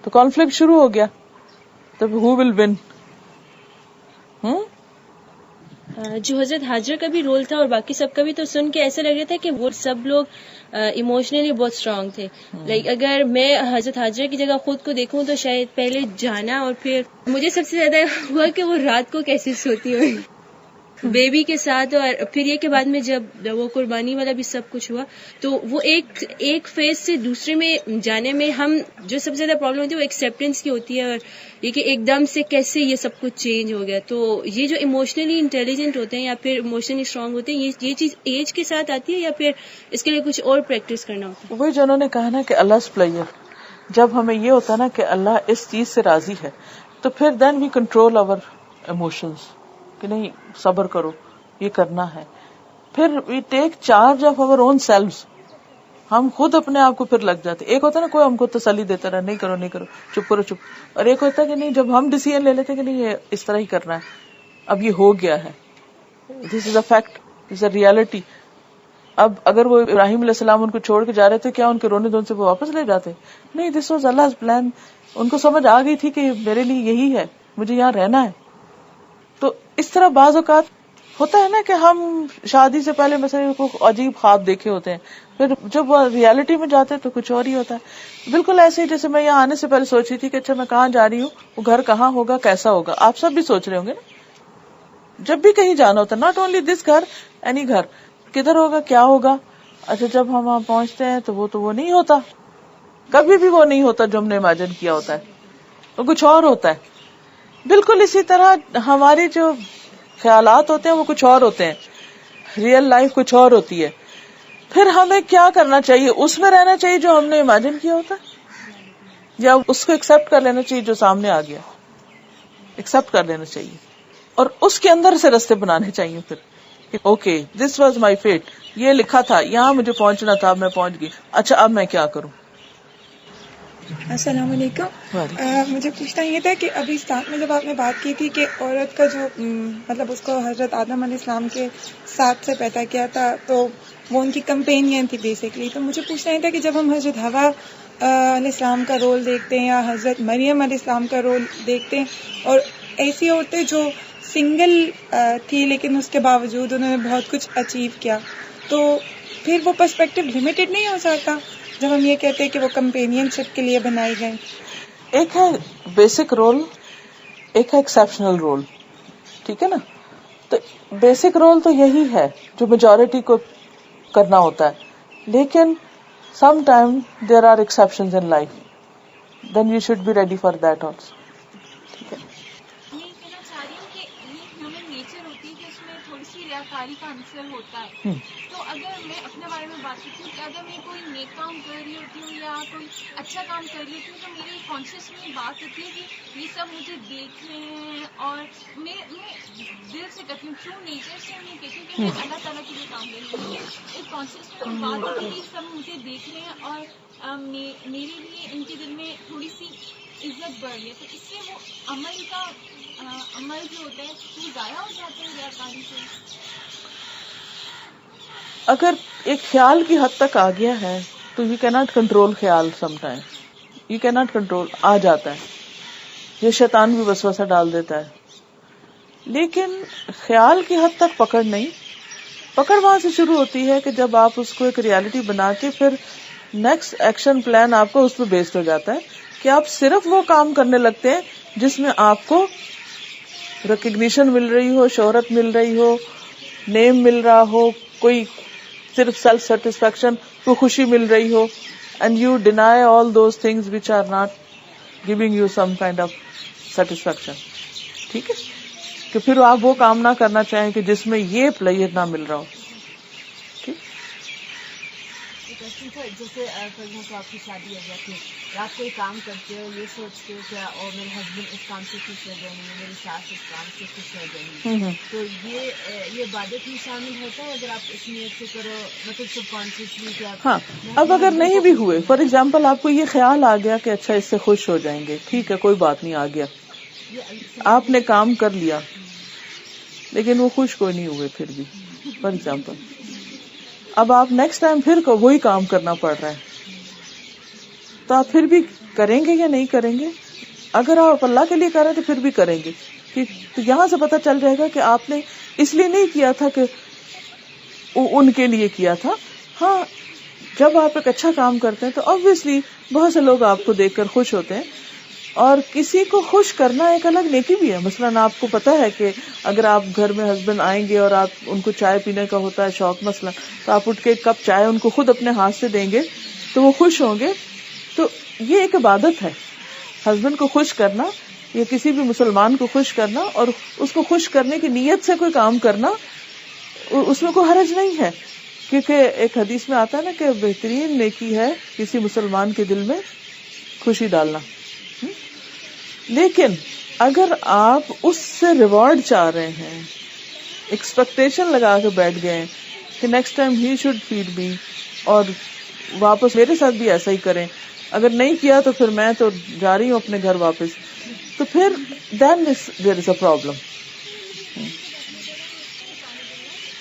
تو کانفلکٹ شروع ہو گیا. تو who will win? جو حضرت حاجرہ کا بھی رول تھا اور باقی سب کا بھی، تو سن کے ایسا لگ رہا تھا کہ وہ سب لوگ ایموشنلی بہت اسٹرانگ تھے. لائک اگر میں حضرت حاجرہ کی جگہ خود کو دیکھوں تو شاید پہلے جانا، اور پھر مجھے سب سے زیادہ ہوا کہ وہ رات کو کیسے سوتی ہوئی بیبی کے ساتھ. اور پھر یہ کہ بعد میں جب وہ قربانی والا بھی سب کچھ ہوا، تو وہ ایک فیز سے دوسرے میں جانے میں ہم جو سب سے زیادہ پرابلم ہوتی ہے وہ ایکسیپٹینس کی ہوتی ہے، اور یہ کہ ایک دم سے کیسے یہ سب کچھ چینج ہو گیا. تو یہ جو ایموشنلی انٹیلیجنٹ ہوتے ہیں یا پھر ایموشنلی اسٹرانگ ہوتے ہیں، یہ چیز ایج کے ساتھ آتی ہے یا پھر اس کے لیے کچھ اور پریکٹس کرنا ہوتا ہے؟ وہی جو انہوں نے کہا نا کہ اللہ پلیئر، جب ہمیں یہ ہوتا ہے نا کہ اللہ اس چیز سے راضی ہے، تو پھر دین وی کنٹرول آور ایموشنز، کہ نہیں صبر کرو، یہ کرنا ہے. پھر we take charge of over own selves. ہم خود اپنے آپ کو پھر لگ جاتے. ایک ہوتا ہے نا کوئی ہم کو تسلی دیتا رہا، نہیں کرو نہیں کرو، چپ کرو چپ. اور ایک ہوتا ہے کہ نہیں، جب ہم ڈیسیژن لے لیتے کہ نہیں یہ اس طرح ہی کرنا ہے، اب یہ ہو گیا ہے، دس از a fact, this is a reality. اب اگر وہ ابراہیم علیہ السلام ان کو چھوڑ کے جا رہے تھے، کیا ان کے رونے دھونے سے وہ واپس لے جاتے؟ نہیں، دس واز اللہ's پلان. ان کو سمجھ آ گئی تھی کہ میرے لیے یہی ہے، مجھے یہاں رہنا ہے. تو اس طرح بعض اوقات ہوتا ہے نا کہ ہم شادی سے پہلے مثلا کو عجیب خواب دیکھے ہوتے ہیں، پھر جب وہ ریالٹی میں جاتے ہیں تو کچھ اور ہی ہوتا ہے. بالکل ایسے ہی جیسے میں یہاں آنے سے پہلے سوچ رہی تھی کہ اچھا میں کہاں جا رہی ہوں، وہ گھر کہاں ہوگا، کیسا ہوگا. آپ سب بھی سوچ رہے ہوں گے نا، جب بھی کہیں جانا ہوتا ہے، ناٹ اونلی دس گھر، اینی گھر، کدھر ہوگا، کیا ہوگا. اچھا جب ہم وہاں پہنچتے ہیں تو وہ نہیں ہوتا، کبھی بھی وہ نہیں ہوتا جو ہم نے امیجن کیا ہوتا ہے، وہ کچھ اور ہوتا ہے. بالکل اسی طرح ہماری جو خیالات ہوتے ہیں وہ کچھ اور ہوتے ہیں، ریئل لائف کچھ اور ہوتی ہے. پھر ہمیں کیا کرنا چاہیے؟ اس میں رہنا چاہیے جو ہم نے امیجن کیا ہوتا ہے، یا اس کو ایکسپٹ کر لینا چاہیے جو سامنے آ گیا، ایکسپٹ کر لینا چاہیے اور اس کے اندر سے راستے بنانے چاہیے. پھر okay this was my fate, یہ لکھا تھا، یہاں مجھے پہنچنا تھا، اب میں پہنچ گئی، اچھا اب میں کیا کروں. السلام علیکم. مجھے پوچھنا یہ تھا کہ ابھی اسٹارٹ میں جب آپ نے بات کی تھی کہ عورت کا جو مطلب اس کو حضرت آدم علیہ السلام کے ساتھ سے پیدا کیا تھا تو وہ ان کی کمپینین تھی بیسکلی، تو مجھے پوچھنا یہ تھا کہ جب ہم حضرت حوا علیہ السلام کا رول دیکھتے ہیں یا حضرت مریم علیہ السلام کا رول دیکھتے ہیں، اور ایسی عورتیں جو سنگل تھی لیکن اس کے باوجود انہوں نے بہت کچھ اچیو کیا، تو پھر وہ پرسپیکٹو لمیٹڈ نہیں ہو سکتا جب ہم یہ کہتے ہیں کہ وہ کمپینین شپ کے لیے بنائی گئیں؟ ایک ہے بیسک رول، ایک ہے ایکسیپشنل رول، ٹھیک ہے نا. تو بیسک رول تو یہی ہے جو میجورٹی کو کرنا ہوتا ہے، لیکن some time there are exceptions in life, then you should be ready for that also. ٹھیک ہے. یہ کہنا چاہ رہی ہوں کہ یہ ہیومن نیچر ہوتی ہے کہ اس میں تھوڑی سی ریاکاری کا عنصر ہوتا ہے. تو اگر میں اپنے بارے میں بات کرتی ہوں کہ اگر میں کوئی نیک کام کر رہی ہوتی ہوں یا کوئی اچھا کام کر رہی ہوتی ہوں تو میری کانشیس میں بات ہوتی ہے کہ یہ سب مجھے دیکھ رہے ہیں، اور میں دل سے کرتی ہوں، ٹرو نیچر سے نہیں کہتی ہوں کہ میں اللہ تعالیٰ کے لیے کام کر رہی ہوں، لیکن ایک کانشیس میں بات ہوتی ہے کہ سب مجھے دیکھ رہے ہیں اور میرے لیے ان کے دل میں تھوڑی سی عزت بڑھ رہی ہے. تو اس سے وہ عمل جو ہوتا ہے وہ ضائع ہو جاتا ہے ریاکاری سے. اگر ایک خیال کی حد تک آ گیا ہے تو یو کی ناٹ کنٹرول خیال، سم ٹائم یو کی ناٹ کنٹرول، آ جاتا ہے، یہ شیطان بھی وسوسہ ڈال دیتا ہے. لیکن خیال کی حد تک پکڑ نہیں، پکڑ وہاں سے شروع ہوتی ہے کہ جب آپ اس کو ایک ریالٹی بنا کے پھر نیکسٹ ایکشن پلان آپ کو اس پہ بیسڈ ہو جاتا ہے کہ آپ صرف وہ کام کرنے لگتے ہیں جس میں آپ کو ریکگنیشن مل رہی ہو، شہرت مل رہی ہو، نیم مل رہا ہو، کوئی صرف سیلف سیٹسفیکشن، کوئی خوشی مل رہی ہو، and you deny all those things which are not giving you some kind of satisfaction. ٹھیک ہے، کہ پھر آپ وہ کام نہ کرنا چاہیں کہ جس میں یہ پلیئر نہ مل رہا ہو. جیسے آپ کی شادی ہو جاتی ہے، آپ کوئی کام کرتے ہو یہ سوچتے ہو کہ اور میرے ہسبینڈ اس کام سے خوش ہو جائیں گے، میری ساس اس کام سے خوش ہو جائیں گی، تو یہ عبادت میں شامل ہوتا ہے اگر آپ اس نیت سے کرو، مطلب سب کانشیسلی کہ آپ. ہاں، اب اگر نہیں بھی ہوئے، فار ایگزامپل آپ کو یہ خیال آ گیا کہ اچھا اس سے خوش ہو جائیں گے، ٹھیک ہے کوئی بات نہیں، آ گیا، آپ نے کام کر لیا لیکن وہ خوش کوئی نہیں ہوئے، پھر بھی فار ایگزامپل. اب آپ نیکسٹ ٹائم پھر وہی کام کرنا پڑ رہا ہے تو آپ پھر بھی کریں گے یا نہیں کریں گے؟ اگر آپ اللہ کے لیے کر رہے ہیں تو پھر بھی کریں گے. تو یہاں سے پتہ چل جائے گا کہ آپ نے اس لیے نہیں کیا تھا کہ ان کے لیے کیا تھا. ہاں جب آپ ایک اچھا کام کرتے ہیں تو obviously بہت سے لوگ آپ کو دیکھ کر خوش ہوتے ہیں, اور کسی کو خوش کرنا ایک الگ نیکی بھی ہے. مثلاً آپ کو پتا ہے کہ اگر آپ گھر میں ہسبینڈ آئیں گے اور آپ ان کو چائے پینے کا ہوتا ہے شوق مثلاً, تو آپ اٹھ کے ایک کپ چائے ان کو خود اپنے ہاتھ سے دیں گے تو وہ خوش ہوں گے. تو یہ ایک عبادت ہے, ہسبینڈ کو خوش کرنا یا کسی بھی مسلمان کو خوش کرنا, اور اس کو خوش کرنے کی نیت سے کوئی کام کرنا, اس میں کوئی حرج نہیں ہے. کیونکہ ایک حدیث میں آتا ہے نا کہ بہترین نیکی ہے کسی مسلمان کے دل میں خوشی ڈالنا. لیکن اگر آپ اس سے ریوارڈ چاہ رہے ہیں, ایکسپیکٹیشن لگا کے بیٹھ گئے کہ next time he should feed me, اور واپس میرے ساتھ بھی ایسا ہی کریں, اگر نہیں کیا تو پھر میں تو جا رہی ہوں اپنے گھر واپس, تو پھر دین دیر از اے پرابلم.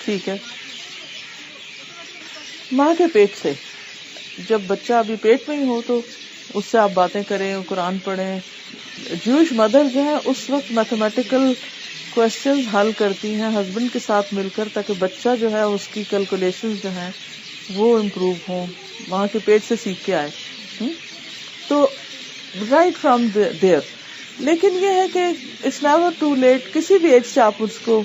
ٹھیک ہے, ماں کے پیٹ سے, جب بچہ ابھی پیٹ میں ہی ہو تو اس سے آپ باتیں کریں, قرآن پڑھیں. جوش مدر جو ہیں اس وقت میتھمیٹیکل کوشچنز حل کرتی ہیں ہسبینڈ کے ساتھ مل کر, تاکہ بچہ جو ہے اس کی کیلکولیشنز جو ہیں وہ امپروو ہوں, وہاں کے پیٹ سے سیکھ کے آئے. تو رائٹ فرام دیئر. لیکن یہ ہے کہ اٹس نیور ٹو لیٹ, کسی بھی ایج سے آپ اس کو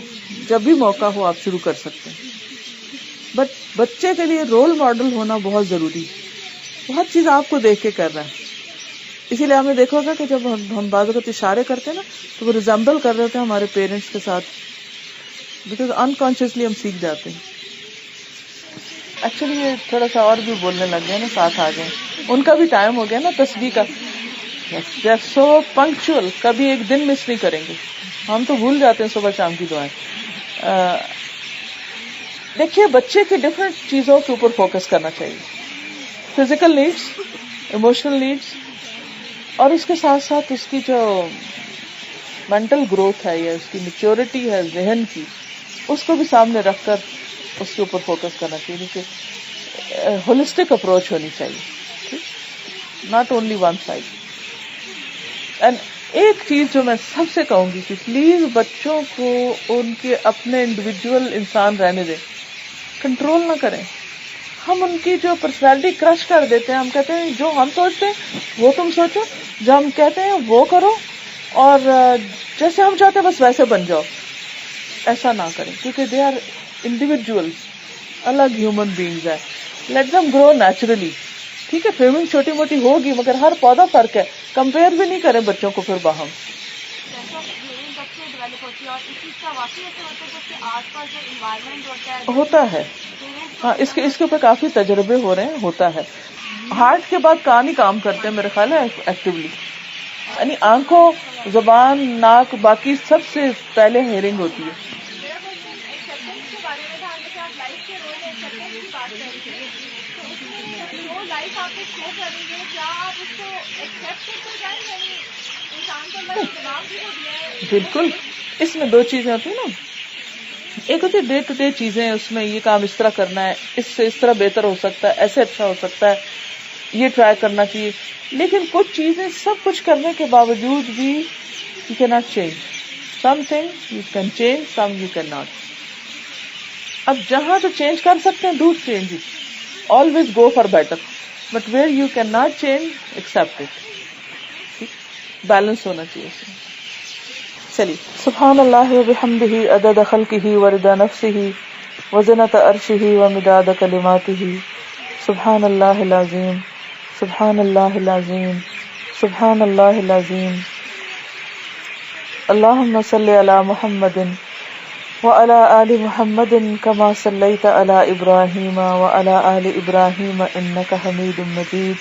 جب بھی موقع ہو آپ شروع کر سکتے ہیں. بٹ بچے کے لیے رول ماڈل ہونا بہت ضروری, بہت چیز آپ کو دیکھ کے کر رہا ہے. اسی لیے ہم نے دیکھا ہوگا کہ جب ہم بعض اوقات اشارے کرتے ہیں نا تو وہ ریزمبل کر رہے ہیں ہمارے پیرنٹس کے ساتھ, بیکاز انکانشیسلی ہم سیکھ جاتے ہیں. ایکچولی یہ تھوڑا سا اور بھی بولنے لگ گئے نا, ساتھ آ گئے, ان کا بھی ٹائم ہو گیا نا تسبیح کا. دے آر سو پنکچوئل, کبھی ایک دن مس نہیں کریں گے. ہم تو بھول جاتے ہیں صبح شام کی دعائیں. دیکھیے بچے کی ڈفرینٹ چیزوں کے اوپر فوکس کرنا چاہیے, فزیکل نیڈس, ایموشنل نیڈس, اور اس کے ساتھ ساتھ اس کی جو مینٹل گروتھ ہے یا اس کی میچورٹی ہے ذہن کی, اس کو بھی سامنے رکھ کر اس کے اوپر فوکس کرنا چاہیے. کہ ہولسٹک اپروچ ہونی چاہیے, not only one side. And ایک چیز جو میں سب سے کہوں گی کہ پلیز بچوں کو ان کے اپنے انڈیویجول انسان رہنے دیں, کنٹرول نہ کریں. ہم ان کی جو پرسنالٹی کرش کر دیتے ہیں, ہم کہتے ہیں جو ہم سوچتے ہیں وہ تم سوچو, جو ہم کہتے ہیں وہ کرو, اور جیسے ہم چاہتے ہیں بس ویسے بن جاؤ. ایسا نہ کریں, کیونکہ دے آر انڈیویجولس, الگ ہیومن بینگز ہیں. لیٹ دم گرو نیچرلی. ٹھیک ہے, فیمنگ چھوٹی موٹی ہوگی مگر ہر پودا فرق ہے. کمپیئر بھی نہیں کریں بچوں کو پھر باہم. ہوتا ہے, ہاں اس کے اوپر کافی تجربے ہو رہے ہیں, ہوتا ہے. ہارٹ کے بعد کان ہی کام کرتے ہیں میرے خیال ہے ایکٹیولی, یعنی آنکھوں, زبان, ناک, باقی سب سے پہلے ہیئرنگ ہوتی ہے. بالکل, اس میں دو چیزیں ہوتی ہیں نا, ایک ہوتی ہے ڈے ٹو ڈے چیزیں, اس میں یہ کام اس طرح کرنا ہے, اس سے اس طرح بہتر ہو سکتا ہے, ایسے اچھا ہو سکتا ہے, یہ ٹرائی کرنا چاہیے. لیکن کچھ چیزیں سب کچھ کرنے کے باوجود بھی you can not change. Some thing you can change, some you can not. اب جہاں تو چینج کر سکتے ہیں do change it, always go for better, but where you can not change accept it. Balance ہونا چاہیے. چلیے, سبحان اللہ وبحمدہ عدد خلقہ ورضا نفسہ وزنۃ عرشہ ومداد کلماتہ. سبحان اللہ العظیم, سبحان اللہ العظیم, سبحان اللہ العظیم. اللہم صلی علی محمد وعلی آل محمد کما صلیت علی ابراہیم وعلی آل ابراہیم انک حمید مجید.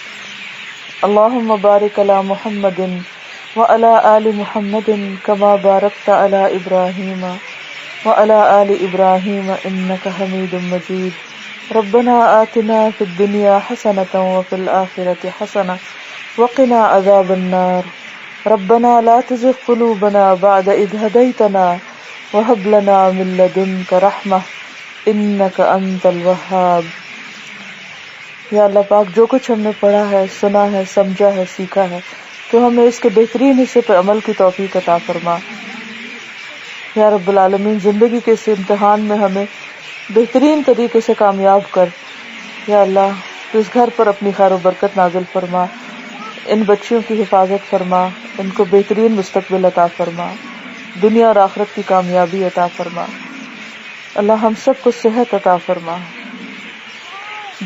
اللہم بارک علی محمد وعلى آل محمد كما باركت على إبراهيم وعلى آل إبراهيم إنك حميد مجيد. ربنا آتنا في الدنيا حسنة وفي الآخرة حسنة وقنا عذاب النار. ربنا لا تزغ قلوبنا بعد إذ هديتنا وهب لنا من لدنك رحمة انک انت الوہاب. یا اللہ پاک جو کچھ ہم نے پڑھا ہے، سنا ہے، سمجھا ہے، سیکھا ہے، تو ہمیں اس کے بہترین حصے پر عمل کی توفیق عطا فرما. یا رب العالمین زندگی کے اس امتحان میں ہمیں بہترین طریقے سے کامیاب کر. یا اللہ تو اس گھر پر اپنی خیر و برکت نازل فرما، ان بچیوں کی حفاظت فرما، ان کو بہترین مستقبل عطا فرما، دنیا اور آخرت کی کامیابی عطا فرما. اللہ ہم سب کو صحت عطا فرما،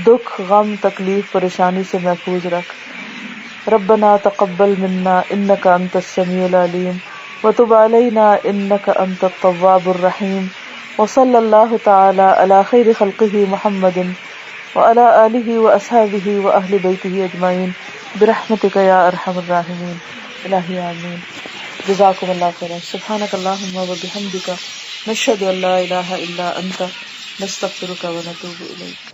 دکھ، غم، تکلیف، پریشانی سے محفوظ رکھ. ربنا تقبل منا انک انت السمیع العلیم وتب علینا انک انت التواب الرحیم. وصلی اللہ تعالی علی خیر خلقہ محمد وعلی آلہ واصحابہ واہل بیتہ اجمعین برحمتک یا ارحم الراحمین. الہی آمین. جزاکم اللہ خیرا. سبحانک اللہم وبحمدک نشہد ان لا الہ الا انت نستغفرک ونتوب الیک.